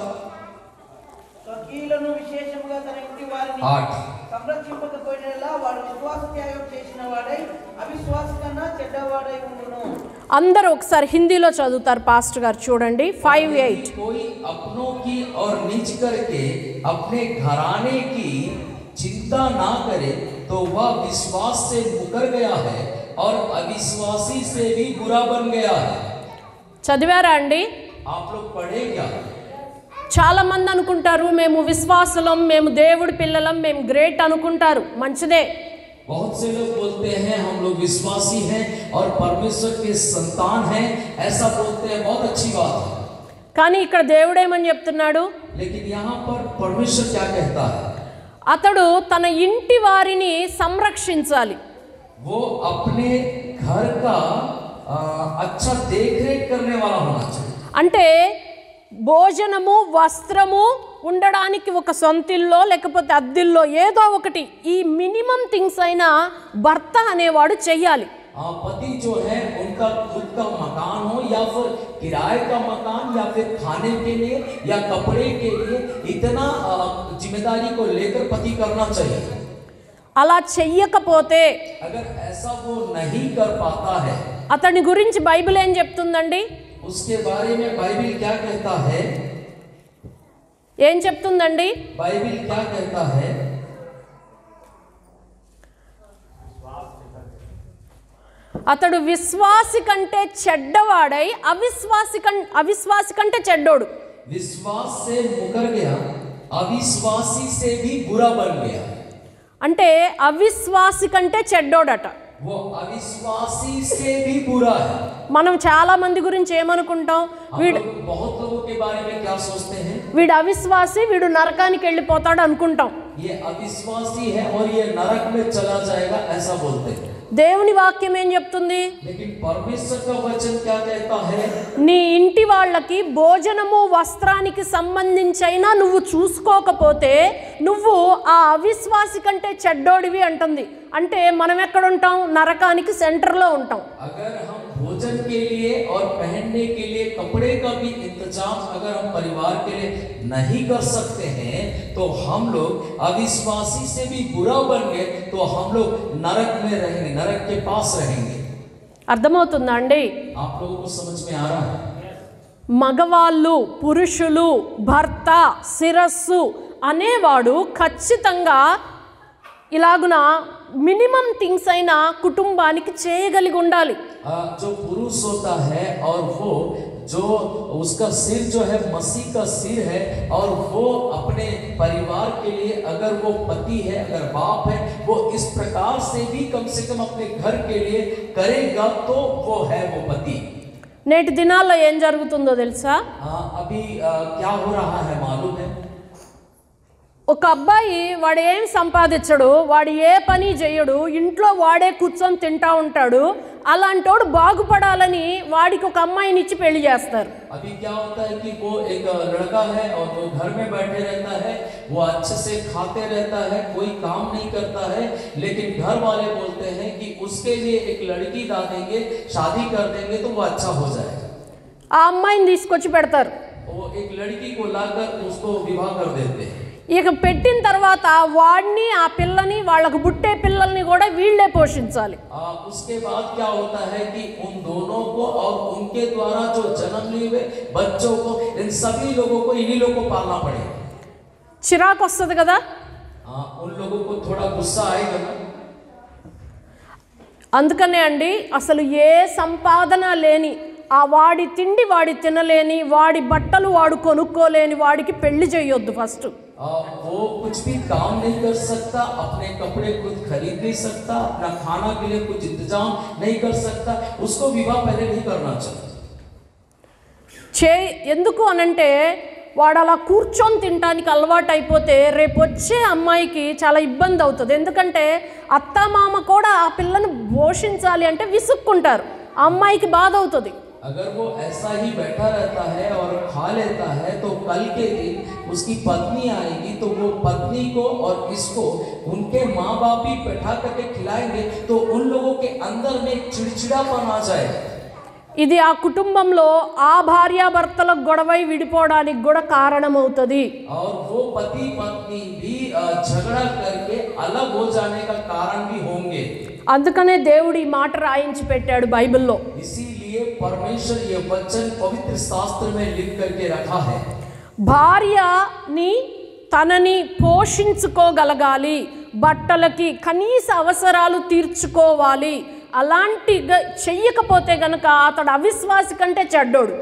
స్వకీయులను విశేషముగా తన ఇంటి వారిని 8. సంరక్షింపకపోయినలా వాడు విశ్వాస త్యాగం చేసిన వాడై అవిశ్వాస కన్నా చెడ్డవాడై ఉండును. అందరూ ఒకసారి హిందీలో చదువుతారు పాస్టర్ గారు, చూడండి. 5:8. कोई अपनों की और निज करके अपने घराने की चिंता ना करे तो वह विश्वास से मुकर गया है और अविश्वासी से भी बुरा बन गया है. చదివారా అండి? आप लोग पढ़े क्या? చాలా మంది అనుకుంటారు మేము విశ్వాసులం, మేము దేవుడి పిల్లలం, మేము గ్రేట్ అనుకుంటారు. మంచిదే. बहुत से लोग बोलते हैं हम लोग विश्वासी हैं और परमेश्वर के संतान हैं, ऐसा बोलते हैं, बहुत अच्छी बात है. కానీ ఇక్కడ దేవుడు ఏమని చెప్తున్నాడు? लेकिन यहाँ पर परमेश्वर क्या कहता है? అతడు తన ఇంటి వారిని సంరక్షించాలి. वो अपने घर का अच्छा देख रेख करने वाला होना चाहिए. అంటే భోజనము, వస్త్రము, ఉండడానికి ఒక సొంతిల్లో లేకపోతే అద్దిల్లో ఏదో ఒకటి, ఈ మినిమం థింగ్స్ అయినా భర్త అనేవాడు చెయ్యాలి. पति जो है उनका खुद का मकान हो या फिर किराए का मकान या फिर खाने के लिए या कपड़े के लिए, इतना जिम्मेदारी को लेकर पति करना चाहिए. అలా చెయ్యకపోతే अगर ऐसा वो नहीं कर पाता है, అతని గురించి బైబిల్ ఏం చెప్తుందండి? उसके बारे में बाइबिल क्या कहता है? ఏం చెప్తుందండి? बाइबिल क्या कहता है? అతడు విశ్వాసి కంటే చెడ్డవాడై అవిశ్వాసి కంటే చెడ్డోడు. विश्वास से मुकर गया, अविश्वासी से भी बुरा बन गया. అంటే అవిశ్వాసి కంటే చెడ్డోడట. वो अविश्वासी से भी बुरा है. మనం చాలా మంది గురించి ఏమనుకుంటాం? వీడు बहुत लोगों के बारे में क्या सोचते हैं? వీడు అవిశ్వాసి, వీడు నరకానికి వెళ్ళిపోతాడు అనుకుంటాం. ये अविश्वासी है और ये नरक में चला जाएगा, ऐसा बोलते हैं. దేవుని వాక్యం ఏం చెప్తుంది? लेकिन परमेश्वर का वचन क्या कहता है? నీ ఇంటి వాళ్ళకి భోజనము, వస్త్రానికి సంబంధించైనా నువ్వు చూసుకోకపోతే నువ్వు ఆ అవిశ్వాసి కంటే చెడ్డోడివి అంటుంది. అంటే మనం ఎక్కడ ఉంటాం? నరకానికి సెంటర్లో ఉంటాం. अगर हम भोजन के लिए और पहनने के लिए कपड़े का भी इंतजाम अगर हम परिवार के लिए नहीं कर सकते हैं तो हम लोग अविश्वासी से भी बुरा बन गए, तो हम लोग नरक में रहेंगे, नरक के पास रहेंगे. అర్థమవుతుందా అండి? आप लोगों को समझ में आ रहा है? మగవాళ్ళు, పురుషులు, భర్త, శిరస్సు అనేవాడు ఖచ్చితంగా ఇలాగున మినిమం థింగ్స్ అయినా కుటుంబానికి చేయగలిగి ఉండాలి. जो पुरुष होता है और वो जो उसका सिर जो है मसीह का सिर है और वो अपने परिवार के लिए अगर वो पति है, अगर बाप है, वो इस प्रकार से भी कम से कम अपने घर के लिए करेगा तो वो है वो पति. నేటి దినాల్లో ఏం జరుగుతుందో తెలుసా? अभी क्या हो रहा है मालूम है? ఒక అబ్బాయి వాడు ఏం సంపాదించడు, వాడు ఏ పని చేయడు, ఇంట్లో వాడే కూర్చొని తింటా ఉంటాడు. అలాంటోడు బాగుపడాలని వాడికి ఒక అమ్మాయిని ఇచ్చి పెళ్లి చేస్తారు. अभी क्या होता है कि वो एक लड़का है और वो घर में बैठे रहता है, वो अच्छे से खाते रहता है, कोई काम नहीं करता है, लेकिन घर वाले बोलते हैं कि उसके लिए एक लड़की ला देंगे, शादी कर देंगे तो वो अच्छा हो जाएगा. ఆ అమ్మాయిని తీసుకొచ్చి పెడతారు. वो एक लड़की को लाकर उसको विवाह कर देते हैं. ఇక పెట్టిన తర్వాత వాడిని ఆ పిల్లని వాళ్ళకు పుట్టే పిల్లల్ని కూడా వీళ్ళే పోషించాలి. उसके बाद क्या होता है कि उन दोनों को और उनके द्वारा जो जन्म लिए हुए बच्चों को, इन सभी लोगों को इन्हीं लोगों को पालना पड़ेगा. చిరాకు వస్తుంది కదా. उन लोगों को थोड़ा गुस्सा आएगा ना. అందుకనే అండి అసలు ఏ సంపాదన లేని, ఆ వాడి తిండి వాడి తినలేని, వాడి బట్టలు వాడు కొనుక్కోలేని వాడికి పెళ్లి చేయొద్దు ఫస్ట్. वो कुछ भी काम नहीं कर सकता, अपने कपड़े खुद खरीद नहीं सकता, अपना खाना के लिए कुछ इंतजाम नहीं कर सकता, उसको विवाह पहले नहीं करना चाहिए. ఎందుకు అనంటే వాడు అలా కూర్చొని తినడానికి అలవాటు అయిపోతే రేపు వచ్చే అమ్మాయికి చాలా ఇబ్బంది అవుతుంది. ఎందుకంటే అత్తమామ కూడా ఆ పిల్లను పోషించాలి అంటే విసుక్కుంటారు, ఆ అమ్మాయికి బాధ అవుతుంది. अगर वो ऐसा ही बैठा रहता है और खा लेता है तो कल के दिन उसकी पत्नी आएगी तो वो पत्नी को और इसको उनके माँ बाप भी बैठा करके खिलाएंगे तो उन लोगों के अंदर में चिड़चिड़ापन आ जाएगा. ఇది ఆ కుటుంబంలో ఆ భార్యాభర్తల గొడవై విడిపోవడానికి కూడా కారణమవుతుంది. और वो पति पत्नी भी झगड़ा करके अलग हो जाने का कारण भी होंगे. అందుకనే దేవుడు ఈ మాట రాయించి పెట్టాడు బైబిల్లో. इसीलिए परमेश्वर ये वचन पवित्र शास्त्र में लिख करके रखा है. భార్యని తనని పోషించుకోగలగాలి, బట్టలకి కనీస అవసరాలు తీర్చుకోవాలి. అలాంటి చెయ్యకపోతే గనక అతడు అవిశ్వాసి కంటే చెడ్డోడు.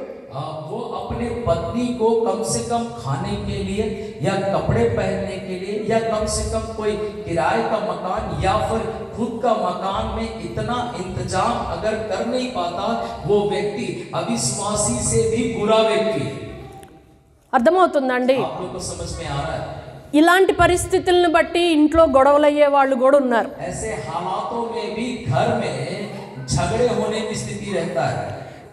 वो अपने पत्नी को कम से कम खाने के लिए या कपड़े पहनने के लिए या कम से कम कोई किराए का मकान या फिर खुद का मकान में इतना इंतजाम अगर कर नहीं पाता, वो व्यक्ति अविश्वासी से भी बुरा व्यक्ति है. అర్థమవుతుందండి? आप लोग को समझ में आ रहा है? ఇలాంటి పరిస్థితులను బట్టి ఇంట్లో గొడవలు అయ్యే వాళ్ళు కూడా ఉన్నారు. ऐसे हालातों में भी घर में झगड़े होने की स्थिति रहता है.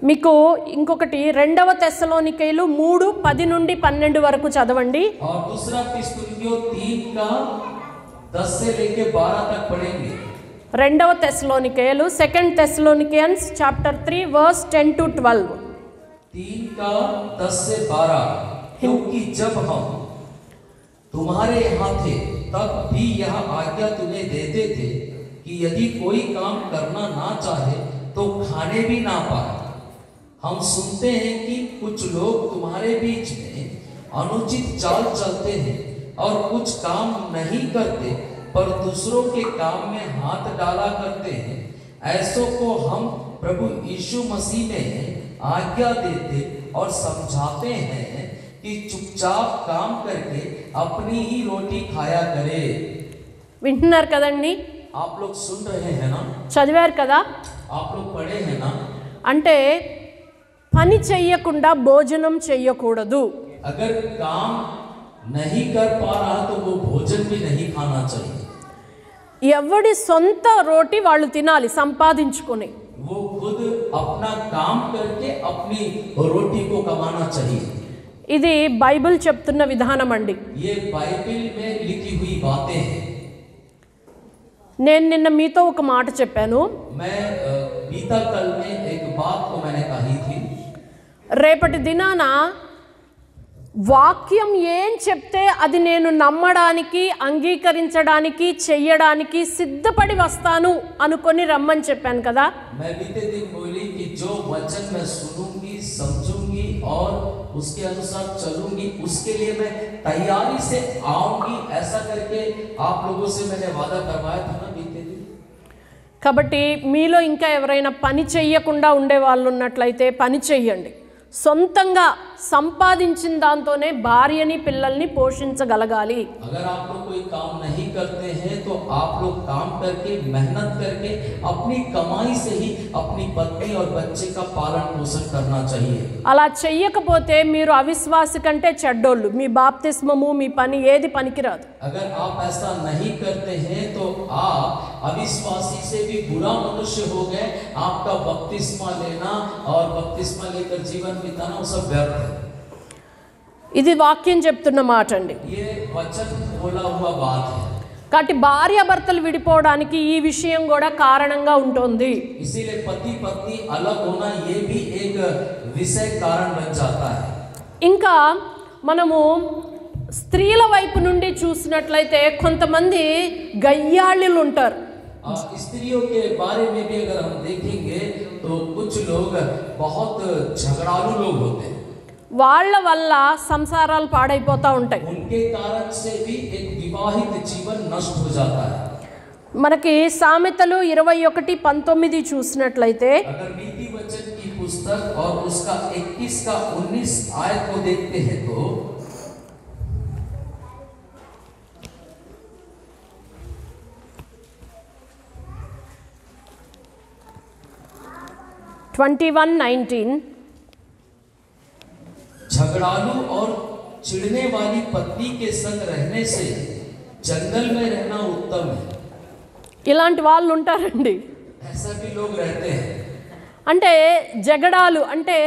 మీకు ఇంకొకటి 2వ తెస్సలోనికైలు 3:10-12 వరకు చదవండి. और दूसरा थिस्सलुनीकियों 3 का 10 से लेके 12 तक पढ़ेंगे. 2వ తెస్సలోనికైలు, 2 Thessalonians chapter 3 verse 10-12. 3 का 10 से 12. क्योंकि जब हम तुम्हारे यहाँ थे तब भी यह आज्ञा तुम्हें देते थे कि यदि कोई काम करना ना चाहे तो खाने भी ना पाए. हम सुनते हैं कि कुछ लोग तुम्हारे बीच में अनुचित चाल चलते हैं और कुछ काम नहीं करते पर दूसरों के काम में हाथ डाला करते हैं. ऐसों को हम प्रभु यीशु मसीह में आज्ञा देते और समझाते हैं कि चुपचाप काम करके अपनी ही रोटी खाया करे. వింటున్నారు కదండి? आप लोग सुन रहे हैं ना? చదివారు కదా? आप लोग पढ़े हैं ना? అంటే పని చెయ్యకుండా భోజనం చెయ్యకూడదు. अगर काम नहीं कर पा रहा तो वो भोजन भी नहीं खाना चाहिए. ఎవడి సొంత రోటి వాళ్ళు తినాలి సంపాదించుకొని. वो खुद अपना काम करके अपनी रोटी को कमाना चाहिए. ఇది బైబిల్ చెప్తున్న విధానం అండి. ये बाइबल में लिखी हुई बातें हैं. నేను నిన్న మీతో ఒక మాట చెప్పాను. मैं बीता कल में एक बात को मैंने कही थी. రేపటి దినాన వాక్యం ఏం చెప్తే అది నేను నమ్మడానికి, అంగీకరించడానికి, చెయ్యడానికి సిద్ధపడి వస్తాను అనుకొని రమ్మని చెప్పాను కదా. मैं बीते दिन बोली कि जो वचन मैं सुनूंगी, समझूंगी और उसके अनुसार चलूंगी, उसके लिए मैं तैयारी से आऊंगी. ऐसा करके आप लोगों से मैंने वादा करवाया था ना बीते दिन. కాబట్టి మీలో ఇంకా ఎవరైనా పని చెయ్యకుండా ఉండే వాళ్ళు ఉన్నట్లయితే పని చెయ్యండి. సొంతంగా సంపాదించిన దాంతోనే భార్యని పిల్లల్ని పోషించగలగాలి. अगर आप लोग कोई काम नहीं करते हैं तो आप लोग काम करके मेहनत करके अपनी कमाई से ही अपनी पत्नी और बच्चे का पालन पोषण करना चाहिए। అలా చెయ్యకపోతే మీరు అవిశ్వాసి కంటే చెడ్డోళ్ళు, మీ బాప్తిస్మము మీ పని ఏది పనికిరాదు. अगर आप ऐसा नहीं करते हैं तो आप अविश्वासी से भी बुरा मनुष्य हो गए। आपका बपतिस्मा लेना और बपतिस्मा लेकर जीवन बिताना वो सब व्यर्थ है। ఇది వాక్యం చెప్తున్న మాట అండి. ये वचन बोला हुआ बात है। కాబట్టి భార్యాభర్తలు విడిపోవడానికి ఈ విషయం కూడా కారణంగా ఉంటుంది. इसीलिए पति पत्नी अलग होना ये भी एक विषय कारण बन जाता है। ఇంకా మనము స్త్రీల వైపు నుండి చూసినట్లయితే కొంతమంది గయ్యాళులు ఉంటారు. स्त्रियों के बारे में भी अगर हम देखेंगे तो कुछ लोग बहुत झगड़ालू लोग होते हैं। వాళ్ళ వల్ల సంసారాలు పాడైపోతూ ఉంటాయి. उनके कारण से भी एक विवाहित जीवन नष्ट हो जाता है। మనకి సామెతలు 21:19 చూసినట్లయితే अगर नीति वचन की पुस्तक और उसका 21 का 19 आयत को देखते हैं तो 21:19 झगड़ालू और चिढ़ने वाली पत्नी के संग रहने से जंगल में रहना उत्तम है। ఇలాంటి వాళ్ళు ఉంటారండి. ऐसा भी लोग रहते हैं। అంటే జగడాలు అంటే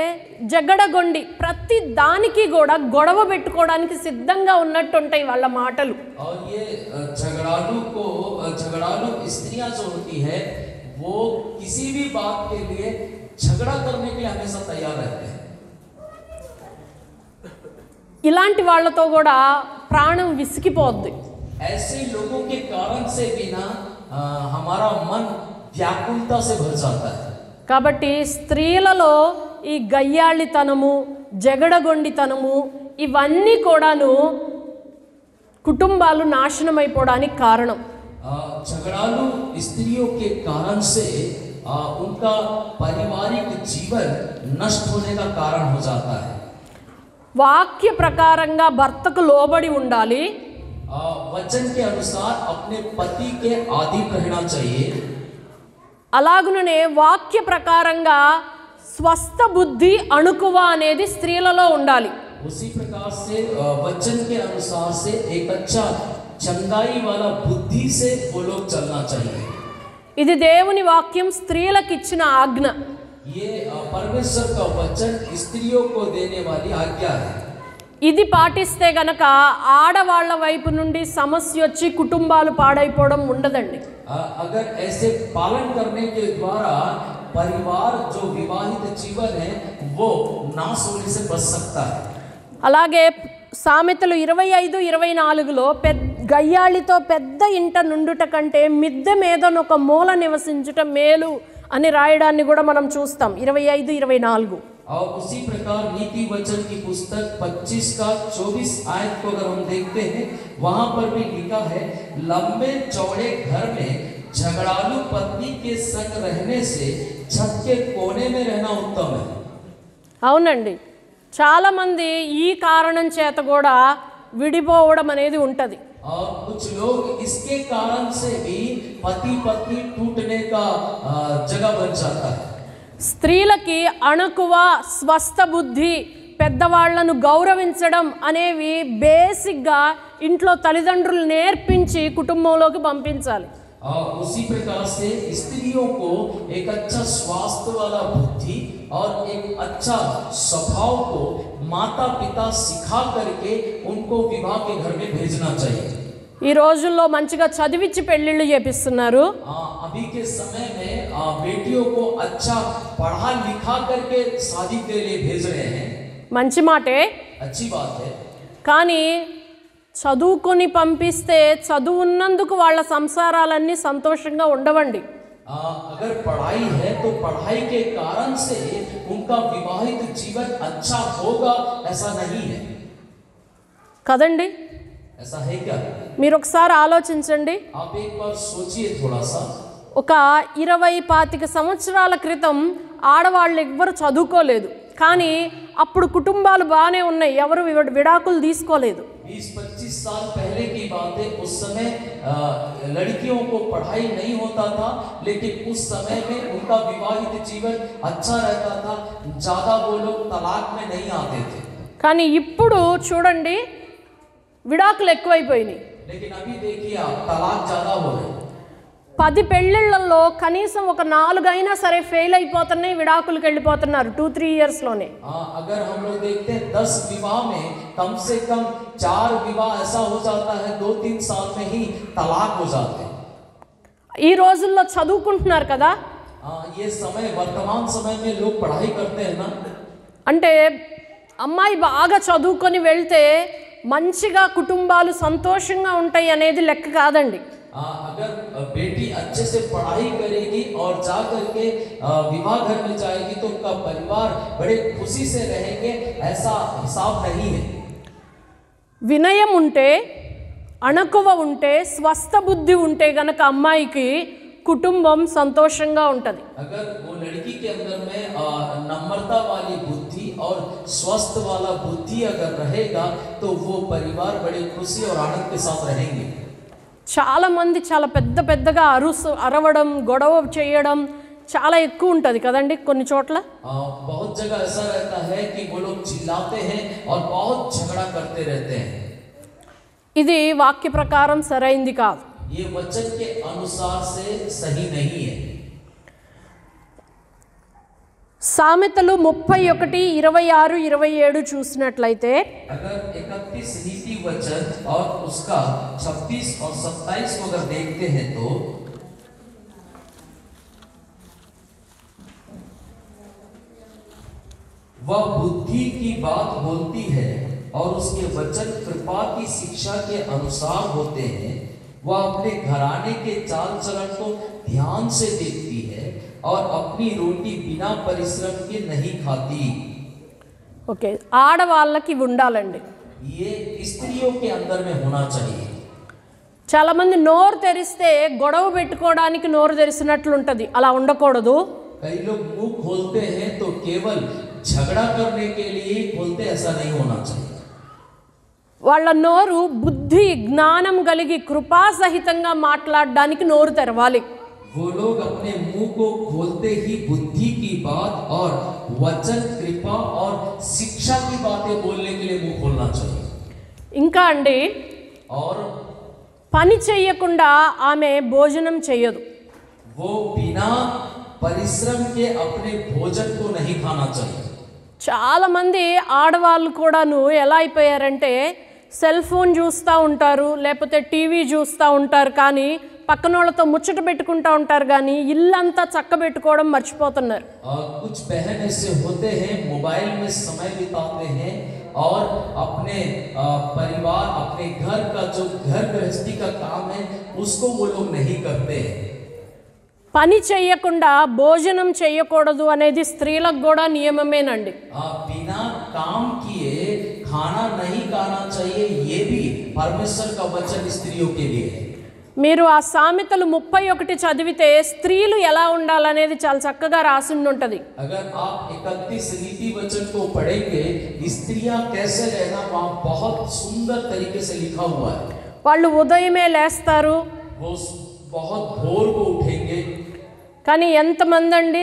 జగడగొండి, ప్రతి దానికి కూడా గొడవ పెట్టుకోవడానికి సిద్ధంగా ఉన్నట్టు ఉంటాయి వాళ్ళ మాటలు. और ये झगड़ालू स्त्रियां जो होती है वो किसी भी बात के लिए झगड़ा करने के लिए हमेशा तैयार रहते हैं। ఇలాంటి వాళ్ళతో కూడా ప్రాణం విసిగిపోద్ది. ऐसे लोगों के कारण से भी ना हमारा मन व्याकुलता से भर जाता है। కాబట్టి స్త్రీలలో ఈ గయ్యాళితనము, జగడగొండితనము ఇవన్నీ కూడాను కుటుంబాలు నాశనం అయిపోవడానికి కారణం. झगड़ालू स्त्रियों के कारण से उनका पारिवारिक जीवन नष्ट होने का कारण हो जाता है। వాక్య ప్రకారంగా భర్తకు లోబడి ఉండాలి. वचन के अनुसार अपने पति के अधीन रहना चाहिए। అలాగుననే వాక్య ప్రకారంగా స్వస్థ బుద్ధి అణుకువ అనేది స్త్రీలలో ఉండాలి. उसी प्रकार से वचन के अनुसार से एक अच्छा चंगाई वाला बुद्धि से वो लोग चलना चाहिए। ఇది దేవుని వాక్యం స్త్రీలకు ఇచ్చిన ఆజ్ఞ. ये परमेश्वर का वचन स्त्रियों को देने वाली आज्ञा है। ఇది పాటిస్తే గనక ఆడవాళ్ల వైపు నుండి సమస్య వచ్చి కుటుంబాలు పాడైపోవడం ఉండదండి. अगर ऐसे पालन करने के द्वारा परिवार जो विवाहित जीवन है वो नाश होने से बच सकता है। అలాగే సామెతలు 25:24లో గయ్యాళితో పెద్ద ఇంట నుండుట కంటే మిద్దె మీదనొక మూల నివసించుట మేలు అని రాయడాన్ని కూడా మనం చూస్తాం 25-24. और उसी प्रकार नीति वचन की पुस्तक 25 का 24 आयत को अगर हम देखते हैं वहां पर भी लिखा है, लंबे चौड़े घर में झगड़ालू पत्नी के संग रहने से छत के कोने में रहना उत्तम है। అవునండి, చాలా మంది ఈ కారణం చేత కూడా విడిపోవడం అనేది ఉంటది. और कुछ लोग इसके कारण से भी पति पत्नी टूटने का जगह बन जाता है। స్త్రీలకి అణకువ, స్వస్థ బుద్ధి, పెద్దవాళ్లను గౌరవించడం అనేవి బేసిక్గా ఇంట్లో తల్లిదండ్రులు నేర్పించి కుటుంబంలోకి పంపించాలి. और उसी प्रकार से स्त्रियों को एक अच्छा स्वास्थ्य वाला बुद्धि और एक अच्छा स्वभाव को माता पिता सिखा करके उनको विवाह के घर में भेजना चाहिए। ఈ రోజుల్లో మంచిగా చదివించి పెళ్లిళ్ళు చేపిస్తున్నారు. अभी के समय में बेटियों को अच्छा पढ़ा लिखा करके शादी के लिए भेज रहे हैं। మంచి మాటే, अच्छी बात है। కానీ చదువుకొని పంపిస్తే చదువున్నందుకు వాళ్ళ సంసారాలన్నీ సంతోషంగా ఉండవండి. अगर पढ़ाई है तो पढ़ाई के कारण से उनका विवाहित जीवन अच्छा होगा ऐसा नहीं है। కదండి, ऐसा है क्या? మీరు ఒకసారి ఆలోచించండి. आप एक बार सोचिए थोड़ा सा। ఒక 20-25 సంవత్సరాల క్రితం ఆడవాళ్ళు ఎవ్వరు చదువుకోలేదు, కానీ అప్పుడు కుటుంబాలు బాగానే ఉన్నాయి, ఎవరు విడాకులు తీసుకోలేదు. 20-25 साल पहले पहले की बात है, उस समय लड़कियों को पढ़ाई नहीं होता था, लेकिन उस समय में उनका विवाहित जीवन अच्छा रहता था, ज्यादा वो लोग तलाक में नहीं आते थे। కానీ ఇప్పుడు చూడండి విడాకులు ఎక్కువైపోయినాయి. लेकिन अभी देखिए आप, तलाक ज्यादा हो रहे हैं। 10 పెళ్ళిళ్ళల్లో కనీసం ఒక 4 అయినా సరే ఫెయిల్ అయిపోతున్నాయి, విడాకులకు వెళ్ళిపోతున్నారు 2-3 ఇయర్స్లోనే. अगर हम लोग देखते हैं 10 विवाह में कम से कम 4 विवाह ऐसा हो जाता है 2-3 साल में ही तलाक हो जाते हैं। ఈ రోజుల్లో చదువుకుంటున్నారు కదా, ये समय वर्तमान समय में लोग पढ़ाई करते हैं ना, అంటే అమ్మాయి బాగా చదువుకొని వెళ్తే మంచిగా కుటుంబాలు సంతోషంగా ఉంటాయి అనేది లెక్క కాదండి. अगर बेटी अच्छे से पढ़ाई करेगी और जा करके विवाह घर में जाएगी तो उनका परिवार बड़े खुशी से रहेंगे, ऐसा हिसाब नहीं है। వినయం ఉంటే, అణకువ ఉంటే, స్వస్థ బుద్ధి ఉంటే గనక అమ్మాయికి కుటుంబం సంతోషంగా ఉంటుంది. अगर वो लड़की के अंदर में नम्रता वाली बुद्धि और स्वस्थ वाला बुद्धि अगर रहेगा तो वो परिवार बड़े खुशी और आनंद के साथ रहेंगे। చాలా మంది చాలా పెద్దగా అరవడం, గొడవ చేయడం చాలా ఎక్కువ ఉంటుంది కదండి కొన్ని చోట్ల. बहुत जगह ऐसा रहता है कि वो लोग चिल्लाते हैं और बहुत झगड़ा करते रहते हैं। ఇది వాక్య ప్రకారం సరైంది కాదు. ये वचन के अनुसार से सही नहीं है। సామెతలు 31:26-27 చూసినట్లయితే, अगर 31 नीति वचन और उसका 26 और 27 को अगर देखते हैं तो वह बुद्धि की बात बोलती है और उसके वचन कृपा की शिक्षा के अनुसार होते हैं। वह अपने घराने के चाल चलन को ध्यान से देखती है और अपनी रोटी बिना परिश्रम के नहीं खाती। ఓకే, ఆడవాళ్ళకి ఉండాలండి. ये स्त्रियों के अंदर में होना चाहिए। చాలామంది నోరు తెరిస్తే గొడవ పెట్టుకోవడానికి నోరు తెరిసినట్లు ఉంటుంది, అలా ఉండకూడదు. कई लोग मुंह खोलते हैं तो केवल झगड़ा करने के लिए ही खोलते, ऐसा नहीं होना चाहिए। వాళ్ళ నోరు బుద్ధి జ్ఞానం కలిగి కృపాసహితంగా మాట్లాడడానికి నోరు తెరవాలి. वो लोग अपने मुंह को खोलते ही बुद्धि की बात और वचन, कृपा और शिक्षा की बातें बोलने के लिए मुंह खोलना चाहिए। ఇంకా అండి, और పని చేయకుండా ఆమె భోజనం చేయదు. वो बिना परिश्रम के अपने भोजन को नहीं खाना चाहिए। చాలామంది ఆడవాళ్ళు కూడాను ఎలా అయిపోయారంటే సెల్ ఫోన్ చూస్తూ ఉంటారు, లేకపోతే టీవీ చూస్తూ ఉంటారు, కానీ పక్కన వాళ్ళతో ముచ్చట పెట్టుకుంటూ ఉంటారు, కానీ ఇల్లంతా చక్కబెట్టుకోవడం మర్చిపోతున్నారు. कुछ बहन ऐसे होते हैं, मोबाइल में समय बिताते हैं और अपने परिवार, अपने घर का जो घर गृहस्थी का काम है उसको वो लोग नहीं करते हैं। పని చేయకుండా భోజనం చేయకూడదు అనేది స్త్రీలకు కూడా నియమమేనండి. बिना काम किए खाना नहीं खाना चाहिए, ये भी परमेश्वर का वचन स्त्रियों के लिए है। మీరు ఆ సామెతలు 31 చదివితే స్త్రీలు ఎలా ఉండాలనేది చాలా చక్కగా రాసి ఉంటుంది. अगर आप 31 नीति वचन को पढ़ेंगे, स्त्रियां कैसे रहना वहाँ बहुत सुंदर तरीके से लिखा हुआ है। వాళ్ళు ఉదయమే లేస్తారు, वो बहुत भोर को उठेंगे, కానీ ఎంతమంది అండి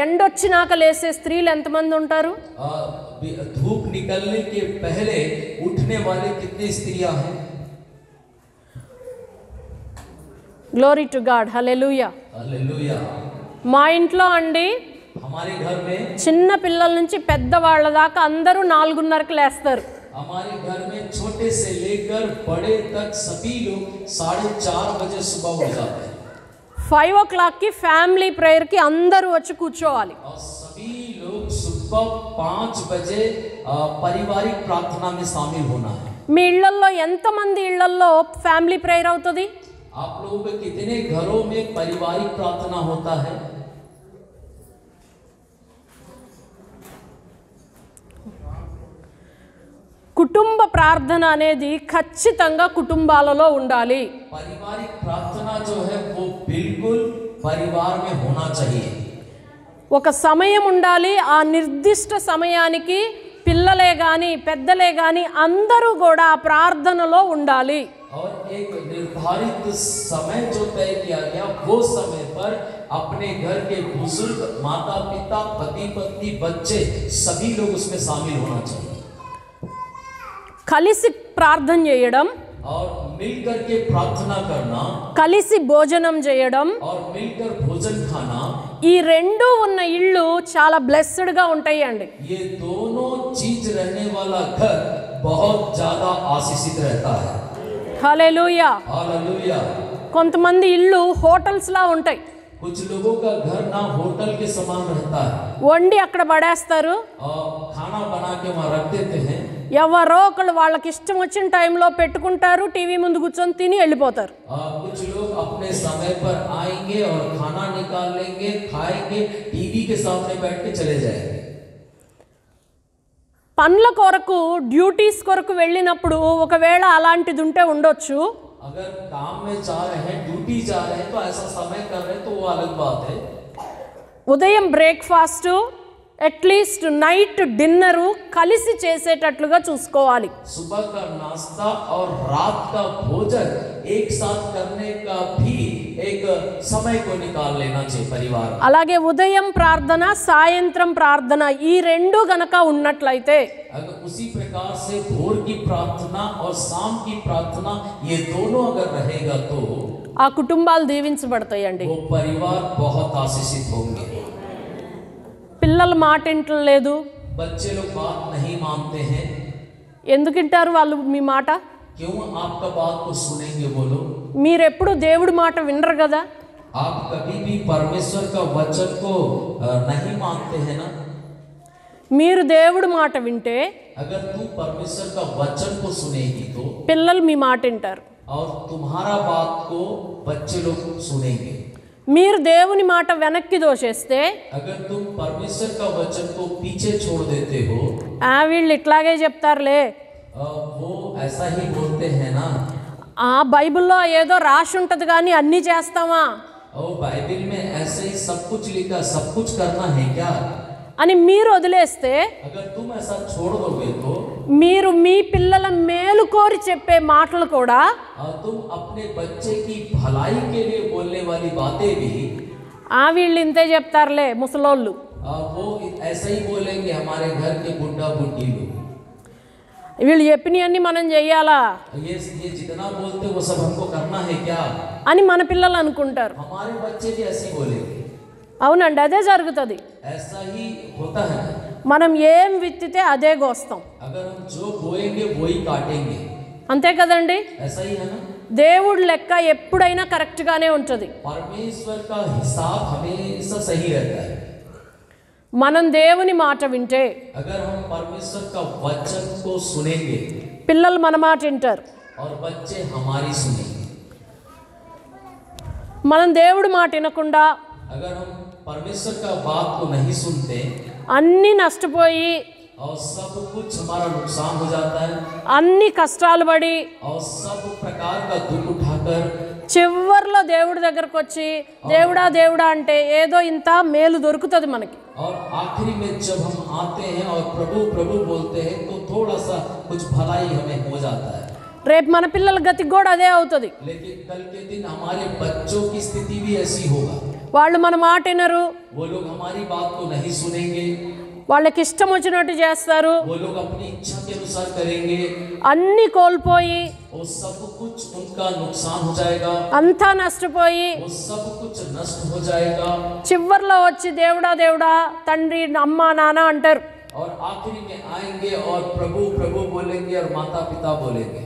ఎండొచ్చినాక లేసే స్త్రీలు ఎంతమంది ఉంటారు? धूप निकलने के पहले उठने वाले कितने स्त्रियां हैं? Glory to God, hallelujah. Hallelujah. మా ఇంట్లో అండి हमारे घर में, చిన్న పిల్లల నుంచి పెద్దవాళ్ళ దాకా అందరూ 4:30కి లేస్తారు. हमारे घर में छोटे से लेकर बड़े तक सभी लोग 4:30 बजे सुबह उठ जाते हैं। 5 o'clockకి ఫ్యామిలీ ప్రేయర్కి అందరూ వచ్చి కూర్చోవాలి. और सभी लोग सुबह 5 बजे पारिवारिक प्रार्थना में शामिल होना है। మీ ఇళ్లల్లో ఎంతమంది ఇళ్లల్లో ఫ్యామిలీ ప్రేయర్ అవుతుంది? आप लोगों के कितने घरों में पारिवारिक प्रार्थना होता है? కుటుంబ ప్రార్థన అనేది ఖచ్చితంగా కుటుంబాలలో ఉండాలి. पारिवारिक प्रार्थना जो है वो बिल्कुल परिवार में होना चाहिए। ఒక సమయం ఉండాలి, ఆ నిర్దిష్ట సమయానికి పిల్లలే కానీ పెద్దలే కానీ అందరూ కూడా ఆ ప్రార్థనలో ఉండాలి. और एक निर्धारित समय जो तय किया गया वो समय पर अपने घर के बुजुर्ग, माता पिता, पति पत्नी, बच्चे सभी लोग उसमें शामिल होना चाहिए. కలిసి ప్రార్థన చేయడం, और मिलकर के प्रार्थना करना, కలిసి భోజనం చేయడం, और मिलकर भोजन खाना, ఈ రెండు ఉన్న ఇళ్ళు చాలా బ్లెస్డ్గా ఉంటాయండి. ये दोनों चीज रहने वाला घर बहुत ज्यादा आशीषित रहता है. హల్లెలూయా. हालेलुया. కొంతమంది ఇళ్ళు హోటల్స్లా ఉంటాయి. कुछ लोगों का घर ना होटल के समान रहता है. వండి అక్కడ పడేస్తారు. और खाना बना के वहाँ रख देते हैं. ఎవరో ఒకళ్ళు వాళ్ళకి ఇష్టం వచ్చిన టైంలో పెట్టుకుంటారు, టీవీ ముందు కూర్చొని తిని వెళ్ళిపోతారు. कुछ लोग अपने समय पर आएंगे और खाना निकाल लेंगे, खाएंगे, टीवी के सामने बैठ के चले जाएंगे. పనుల కొరకు డ్యూటీస్ కొరకు వెళ్ళినప్పుడు ఒకవేళ అలాంటిది ఉంటే ఉండొచ్చు. अगर काम में जा रहे हैं, ड्यूटी जा रहे हैं, तो ऐसा समय कर रहे हैं तो वो अलग बात है. ఉదయం బ్రేక్ఫాస్ట్, అట్లీస్ట్ నైట్ డిన్నరు కలిసి చేసేటట్లుగా చూసుకోవాలి. सुबह का नाश्ता और रात का भोजन एक साथ करने का भी एक समय को निकाल लेना चाहिए परिवार. అలాగే ఉదయం ప్రార్థన, సాయంత్రం ప్రార్థన ఈ రెండు గనక ఉన్నట్లయితే अगर उसी प्रकार से भोर की प्रार्थना और शाम की प्रार्थना ये दोनों अगर रहेगा तो ఆ కుటుంబాలు దీవించబడతాయండి. वो परिवार बहुत आशीषित होंगे. పిల్లలు మాట వింటలేదు. बच्चे लोग बात नहीं मानते हैं. ఎందుకు వింటారు వాళ్ళు మీ మాట? क्यों आपका बात को सुनेंगे वो लोग? మీరెప్పుడు దేవుడి మాట వినరు కదా. आप कभी भी परमेश्वर का वचन को नहीं मानते हैं ना. మీరు దేవుడి మాట వింటే अगर तू परमेश्वर का वचन को सुनेगी तो పిల్లలు మీ మాట వింటారు. और तुम्हारा बात को बच्चे लोग सुनेंगे. మీరు దేవుని మాట వెనక్కి దోషేస్తే अगर तुम परमेश्वर का वचन को पीछे छोड़ देते हो, వీళ్ళు ఇట్లాగే చెప్తారులే, वो ऐसा ही बोलते हैं ना, బైబిల్లో ఏదో రాసి ఉంటుంది కానీ అన్నీ చేస్తామా और बाइबल में ऐसे ही सब कुछ लिखा, सब कुछ करना है क्या, అని మీరు వదిలేస్తే अगर तुम ऐसा छोड़ दोगे तो మీరు మీ పిల్లల మేలు కోరి చెప్పే మాటలు కూడా तुम अपने बच्चे की भलाई के लिए बोलने वाली बातें भी వీళ్ళు ఇంతే చెప్తారులే ముసలోళ్ళు, वो ऐसा ही बोलेंगे हमारे घर के बुढ़ा बुढ़ी लोग. వీళ్ళు చెప్పినవన్నీ మనం చెయ్యాలా ये जितना बोलते वो सब हमको करना है क्या, అని మన పిల్లలు అనుకుంటారు. हमारे बच्चे भी ऐसे बोलेंगे. అవునండి, అదే జరుగుతుంది. ऐसा ही होता है. మనం ఏం విత్తితే అదే కోస్తాం. अगर हम जो बोएंगे वो ही काटेंगे. అంతే కదండి. ऐसा ही है ना. దేవుడి లెక్క ఎప్పుడైనా కరెక్ట్గానే ఉంటుంది. परमेश्वर का हिसाब हमेशा सही रहता है. మనం దేవుని మాట వింటే अगर हम परमेश्वर का वचन को सुनेंगे పిల్లలు మన మాట వింటారు. और बच्चे हमारी सुनेंगे. మనం దేవుడి మాట వినకుండా अगर हम परमेश्वर का बात को नहीं सुनते అన్నీ నష్టపోయి और सब कुछ हमारा नुकसान हो जाता है అన్ని కష్టాలు పడి और सब प्रकार का दुख उठाकर చివర్లో దేవుడి దగ్గరకు వచ్చి దేవుడా దేవుడా అంటే ఏదో ఇంత మేలు దొరుకుతుంది మనకి. और आखिरी में जब हम आते हैं और प्रभु प्रभु बोलते हैं तो थोड़ा सा कुछ भलाई हमें हो जाता है. రేపు మన పిల్లల గతికి కూడా అదే అవుతుంది. लेकिन कल के दिन हमारे बच्चों की स्थिति भी ऐसी होगा. వాళ్ళు మన మాట వినరు, वो लोग हमारी बात को नहीं सुनेंगे, వాళ్ళకి ఇష్టం వచ్చినట్టు చేస్తారు, वो लोग अपनी इच्छा के अनुसार करेंगे, అన్నీ కోల్పోయి वो सब कुछ उनका नुकसान हो जाएगा, అంతా నష్టపోయి वो सब कुछ नष्ट हो जाएगा. చివర్లో వచ్చి దేవుడా దేవుడా తండ్రి అమ్మ నాన్న అంటారు. और आखिरी में आएंगे और प्रभु प्रभु बोलेंगे और माता पिता बोलेंगे.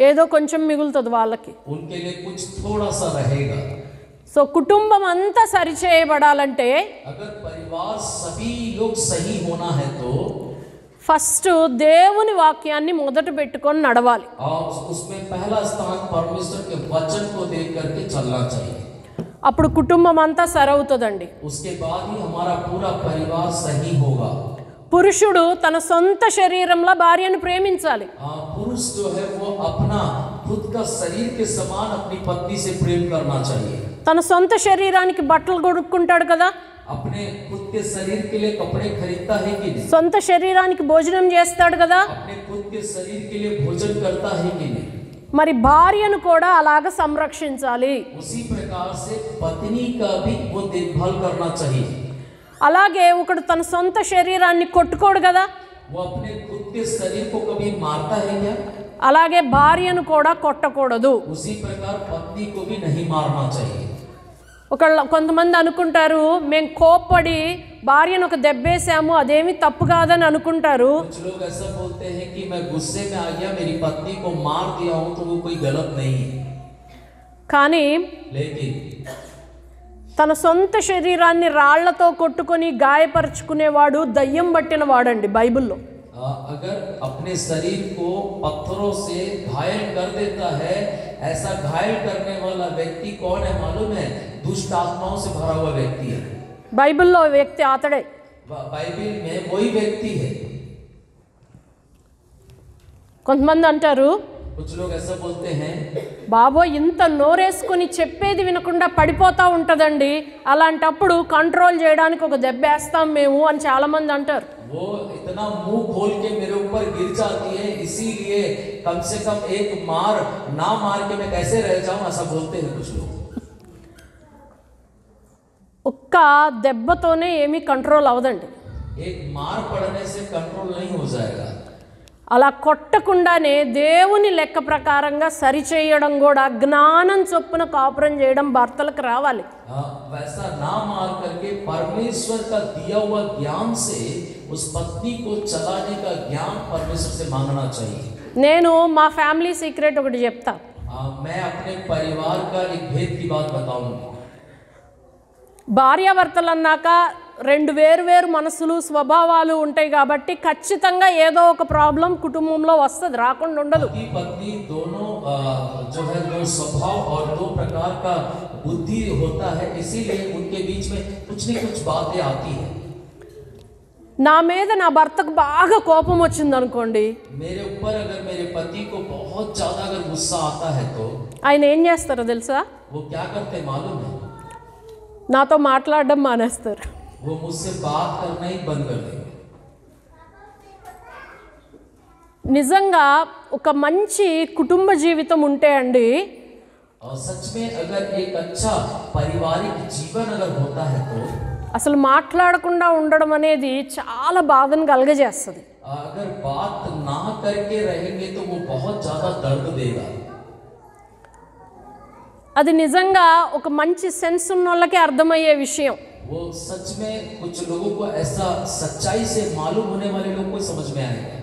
ఏదో కొంచెం మిగులుతుంది వాళ్ళకి. उनके लिए कुछ थोड़ा सा रहेगा. సో కుటుంబం అంతా సరిచేయబడాలంటే अगर परिवार सभी लोग सही होना है तो ఫస్ట్ దేవుని వాక్యాన్ని మొదట పెట్టుకొని నడవాలి. और उसमें पहला स्थान परमेश्वर के वचन को देख करके चलना चाहिए. అప్పుడు కుటుంబం అంతా సరవుతుందండి. उसके बाद ही हमारा पूरा परिवार सही होगा. పురుషుడు తన సొంత శరీరంలో భార్యను ప్రేమించాలి. पुरुष जो है वो अपना खुद का शरीर के समान अपनी पत्नी से प्रेम करना चाहिए. తన సొంత శరీరానికి బట్టలు కొనుక్కుంటాడు కదా, अपने खुद के शरीर के लिए कपड़े खरीदता है कि नहीं? సొంత శరీరానికి భోజనం చేస్తాడు కదా, अपने खुद के शरीर के लिए भोजन करता है कि नहीं? మరి భార్యను కూడా అలాగ సంరక్షించాలి. उसी प्रकार से पत्नी का भी वो देखभाल करना चाहिए. అలాగే ఒకడు తన సొంత శరీరాన్ని కొట్టుకోడు కదా, वो अपने खुद के शरीर को कभी मारता है क्या? అలాగే భార్యను కూడా కొట్టకూడదు. उसी प्रकार पत्नी को भी नहीं मारना चाहिए. కొంతమంది అనుకుంటారు మేము కోప్పడి భార్యను ఒక దెబ్బేసాము అదేమి తప్పు కాదని అనుకుంటారు. कुछ लोग ऐसा बोलते हैं कि मैं गुस्से में आ गया, मेरी पत्नी को मार दिया हूं तो वो कोई गलत नहीं है. కానీ लेकिन తన సొంత శరీరాన్ని రాళ్లతో కొట్టుకొని గాయపరుచుకునేవాడు దయ్యం పట్టిన వాడండి బైబిల్లో. अगर अपने शरीर को पत्थरों से घायल कर देता है, ऐसा घायल करने वाला व्यक्ति कौन है मालूम है? दुष्ट आत्माओं से भरा हुआ व्यक्ति है. బైబిల్లో వ్యక్తి అతడే. बाइबल में वही व्यक्ति है. కొంతమంది అంటారు कुछ लोग ऐसा बोलते हैं, బాబో ఇంత నోరేసుకుని చెప్పేది వినకుండా పడిపోతూ ఉంటుందండి, అలాంటప్పుడు కంట్రోల్ చేయడానికి ఒక దెబ్బ వేస్తాం మేము అని చాలామంది అంటారు. वो इतना मुंह खोल के मेरे ऊपर गिर जाती है, इसीलिए कम से कम एक मार ना मार के मैं कैसे रह जाऊं, ऐसा बोलते हैं कुछ लोग. ఒక్క దెబ్బతోనే ఏమీ కంట్రోల్ అవ్వదండి. एक मार पड़ने से कंट्रोल नहीं हो जाएगा. అలా కొట్టకుండానే దేవుని లెక్క ప్రకారంగా సరిచేయడం కూడా జ్ఞానం చొప్పున కాపురం చేయడం భర్తలకు రావాలి. वैसा ना मार करके परमेश्वर का दिया हुआ ज्ञान से उस पत्नी को चलाने का ज्ञान परमेश्वर से मांगना चाहिए. నేను మా ఫ్యామిలీ సీక్రెట్ ఒకటి చెప్తా. मैं अपने परिवार का एक भेद की बात बताऊंगा. భార్యాభర్తలు అన్నాక రెండు వేరు మనసులు స్వభావాలు ఉంటాయి కాబట్టి ఖచ్చితంగా ఏదో ఒక ప్రాబ్లం కుటుంబంలో వస్తుంది, రాకుండా ఉండదు. पति पत्नी दोनों जो है दो स्वभाव और दो प्रकार का बुद्धि होता है, इसीलिए उनके बीच में कुछ न कुछ बातें आती है. నా మీద నా భర్తకు బాగా కోపం వచ్చింది అనుకోండి, मेरे ऊपर अगर मेरे पति को बहुत ज्यादा अगर गुस्सा आता है तो ఆయన ఏం చేస్తారో తెలుసా? वो क्या करते मालूम है? నాతో మాట్లాడడం మానేస్తారు. वो मुझसे बात करना ही बंद कर देंगे. నిజంగా ఒక మంచి కుటుంబ జీవితం ఉంటే అండి, और सच में अगर एक अच्छा पारिवारिक जीवन अगर होता है तो అసలు మాట్లాడకుండా ఉండడం అనేది చాలా బాధను కలగజేస్తుంది. अगर बात ना करके रहेंगे तो वो बहुत ज्यादा दर्द देगा. అది నిజంగా ఒక మంచి సెన్స్ ఉన్న వాళ్ళకి అర్థమయ్యే విషయం. वो सच में कुछ लोगों को ऐसा सच्चाई से मालूम होने वाले लोगों को समझ में आएगा.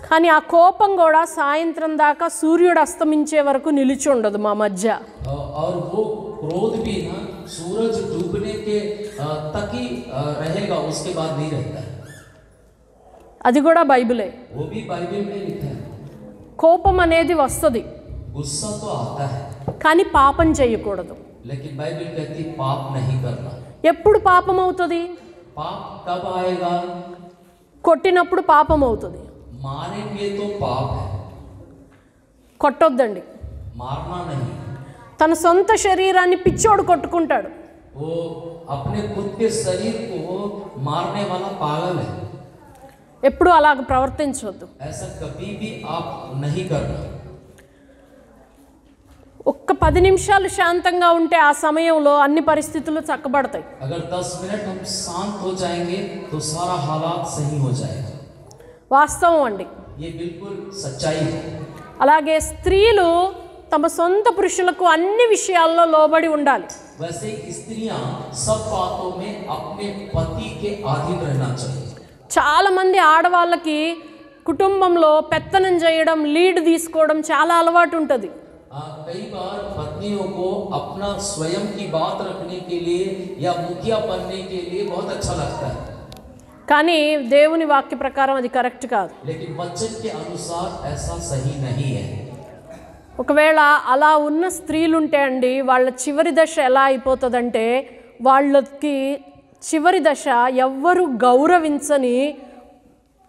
కానీ ఆ కోపం కూడా సాయంత్రం దాకా సూర్యుడు అస్తమించే వరకు నిలిచి ఉండదు మా మధ్య. और वो क्रोध भी ना सूरज डूबने के तक ही रहेगा, उसके बाद नहीं रहता है. అది కూడా బైబిలే. वो भी बाइबल में लिखा है. కోపం అనేది వస్తుంది, गुस्सा तो आता है, కానీ పాపం చేయకూడదు. लेकिन बाइबल कहती पाप नहीं करना. ఎప్పుడు పాపం అవుతుంది? पाप कब आएगा? కొట్టినప్పుడు పాపం అవుతుంది. मारेंगे तो पाप है. కొట్టొద్దండి. मारना नहीं. తన సొంత శరీరాన్ని పిచ్చోడు కొట్టుకుంటాడు. वो अपने खुद के शरीर को मारने वाला पागल है. ఎప్పుడు అలాగ ప్రవర్తించవద్దు. ऐसा कभी भी आप नहीं करना. ఒక్క 10 నిమిషాలు శాంతంగా ఉంటే ఆ సమయంలో అన్ని పరిస్థితులు చక్కబడతాయి. अगर 10 मिनट हम शांत हो जाएंगे तो सारा हालात सही हो जाएगा. వాస్తవం అండి. ये बिल्कुल सच्चाई है. అలాగే స్త్రీలు తమ సొంత పురుషులకు అన్ని విషయాల్లో లోబడి ఉండాలి. वैसे स्त्रियां सब बातों में अपने पति के अधीन रहना चाहिए. చాలామంది ఆడవాళ్ళకి కుటుంబంలో పెత్తనం చేయడం, లీడ్ తీసుకోవడం చాలా అలవాటు ఉంటుంది. कई बार पत्नियों को अपना स्वयं की बात रखने के लिए या मुखिया बनने के लिए बहुत अच्छा लगता है. కానీ దేవుని వాక్య ప్రకారం అది కరెక్ట్ కాదు. लेकिन वचन के अनुसार ऐसा सही नहीं है. ఒకవేళ అలా ఉన్న స్త్రీలుంటే అండి, వాళ్ళ చివరి దశ ఎలా అయిపోతుందంటే, వాళ్ళకి చివరి దశ ఎవ్వరు గౌరవించని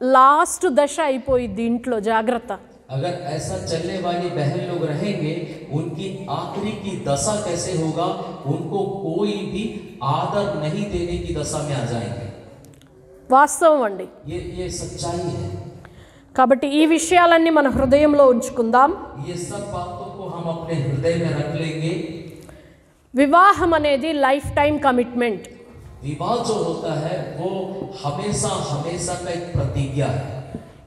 లాస్ట్ దశ అయిపోయింది ఇంట్లో. జాగ్రత్త. अगर ऐसा चलने वाली बहन लोग रहेंगे, उनकी आखिरी की दशा कैसे होगा? उनको कोई भी आदर नहीं देने की दशा में आ जाएंगे। వాస్తవం అండి. ये सच्चाई है। కాబట్టి ఈ విషయాలన్నీ మన హృదయంలో ఉంచుకుందాం. ये सब बातों को हम अपने हृदय में रख लेंगे। వివాహం అనేది లైఫ్ టైం కమిట్మెంట్. विवाह जो होता है वो हमेशा हमेशा का एक प्रतिज्ञा है।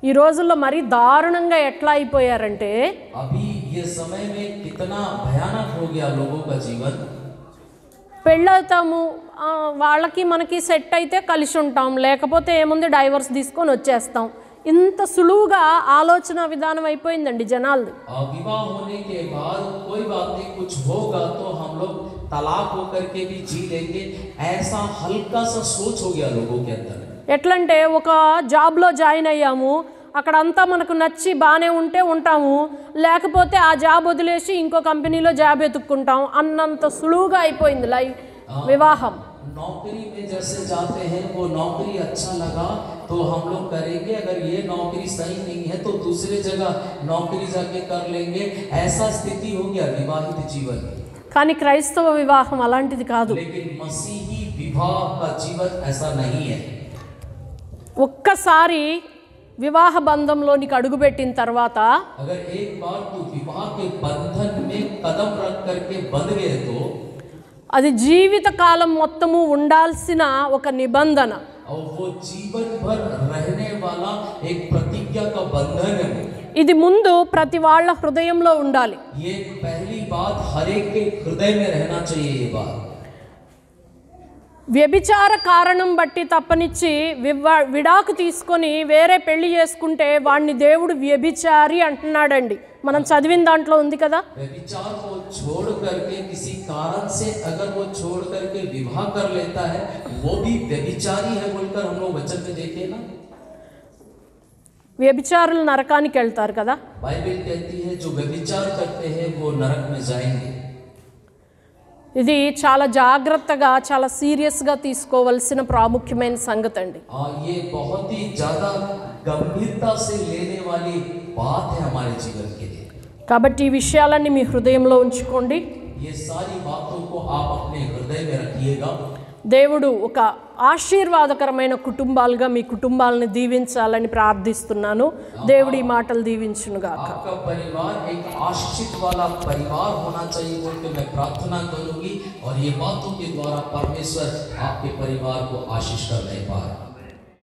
ఈ రోజుల్లో మరీ దారుణంగా ఎట్లా అయిపోయారంటే, अभी ये समय में कितना भयानक हो गया लोगों का जीवन। పెళ్ళవుతాము, వాళ్ళకి మనకి సెట్ అయితే కలిసి ఉంటాం, లేకపోతే ఏముంది డైవర్స్ తీసుకొని వచ్చేస్తాం. ఇంత సులువుగా ఆలోచన విధానం అయిపోయిందండి జనాలది. विवाह होने के बाद कोई बात नहीं, कुछ होगा तो हम लोग तलाक होकर के भी जी लेंगे, ऐसा हल्का सा सोच हो गया लोगों के अंदर। ఎట్లంటే ఒక జాబ్లో జాయిన్ అయ్యాము, అక్కడంతా మనకు నచ్చి బాగానే ఉంటే ఉంటాము, లేకపోతే ఆ జాబ్ వదిలేసి ఇంకో కంపెనీలో జాబ్ ఎత్తుక్కుంటాం అన్నంత సులువుగా అయిపోయింది వివాహం. नौकरी में जैसे जाते हैं, वो नौकरी अच्छा लगा तो हम लोग करेंगे, अगर ये नौकरी सही नहीं है तो दूसरे जगह नौकरी जाके कर लेंगे, ऐसा स्थिति हो गया विवाहित जीवन। కానీ క్రైస్తవ వివాహం అలాంటిది కాదు. लेकिन मसीही विवाह का जीवन ऐसा नहीं है। ఒక్కసారి వివాహ బంధంలోనికి అడుగుపెట్టిన తర్వాత, अगर एक बार तू विवाह के बंधन में कदम रख करके बंध गए तो అది జీవిత కాలం మొత్తము ఉండాల్సిన ఒక నిబంధన. और वो जीवन भर रहने वाला एक प्रतिज्ञा का बंधन है। ఇది ముందు ప్రతి వాళ్ళ హృదయంలో ఉండాలి. ये पहली बात हर एक के हृदय में रहना चाहिए। ये बात వ్యభిచార కారణం బట్టి తప్పనిచ్చి విడాకు తీసుకొని వేరే పెళ్లి చేసుకుంటే వాడిని దేవుడు వ్యభిచారి అంటున్నాడండి. మనం చదివిన దాంట్లో ఉంది కదా. व्यभिचार को छोड़ करके किसी कारण से अगर वो छोड़ करके विवाह कर लेता है, वो भी व्यभिचारी है बोलकर हम लोग वचन में देखे ना। వ్యభిచారులు నరకానికి వెళ్తారు కదా. बाइबल कहती है जो व्यभिचार करते हैं वो नरक में जाएंगे। ఇది చాలా జాగ్రత్తగా, చాలా సీరియస్గా తీసుకోవాల్సిన ప్రాముఖ్యమైన సంగతి అండి. ये बहुत ही ज्यादा गंभीरता से लेने वाली बात है हमारे जीवन के लिए। కాబట్టి ఈ విషయాలన్నీ మీ హృదయంలో ఉంచుకోండి. ये सारी बातों को आप अपने हृदय में रखिएगा। దేవుడు ఒక ఆశీర్వాదకరమైన కుటుంబాలుగా మీ కుటుంబాలను దీవించాలని ప్రార్థిస్తున్నాను. దేవుడి మాటలు దీవించునుగాక. आपका परिवार एक आशीषित वाला परिवार होना चाहिए बोल के मैं प्रार्थना करूंगी, और ये बातों के द्वारा परमेश्वर आपके परिवार को आशीष करने पाए।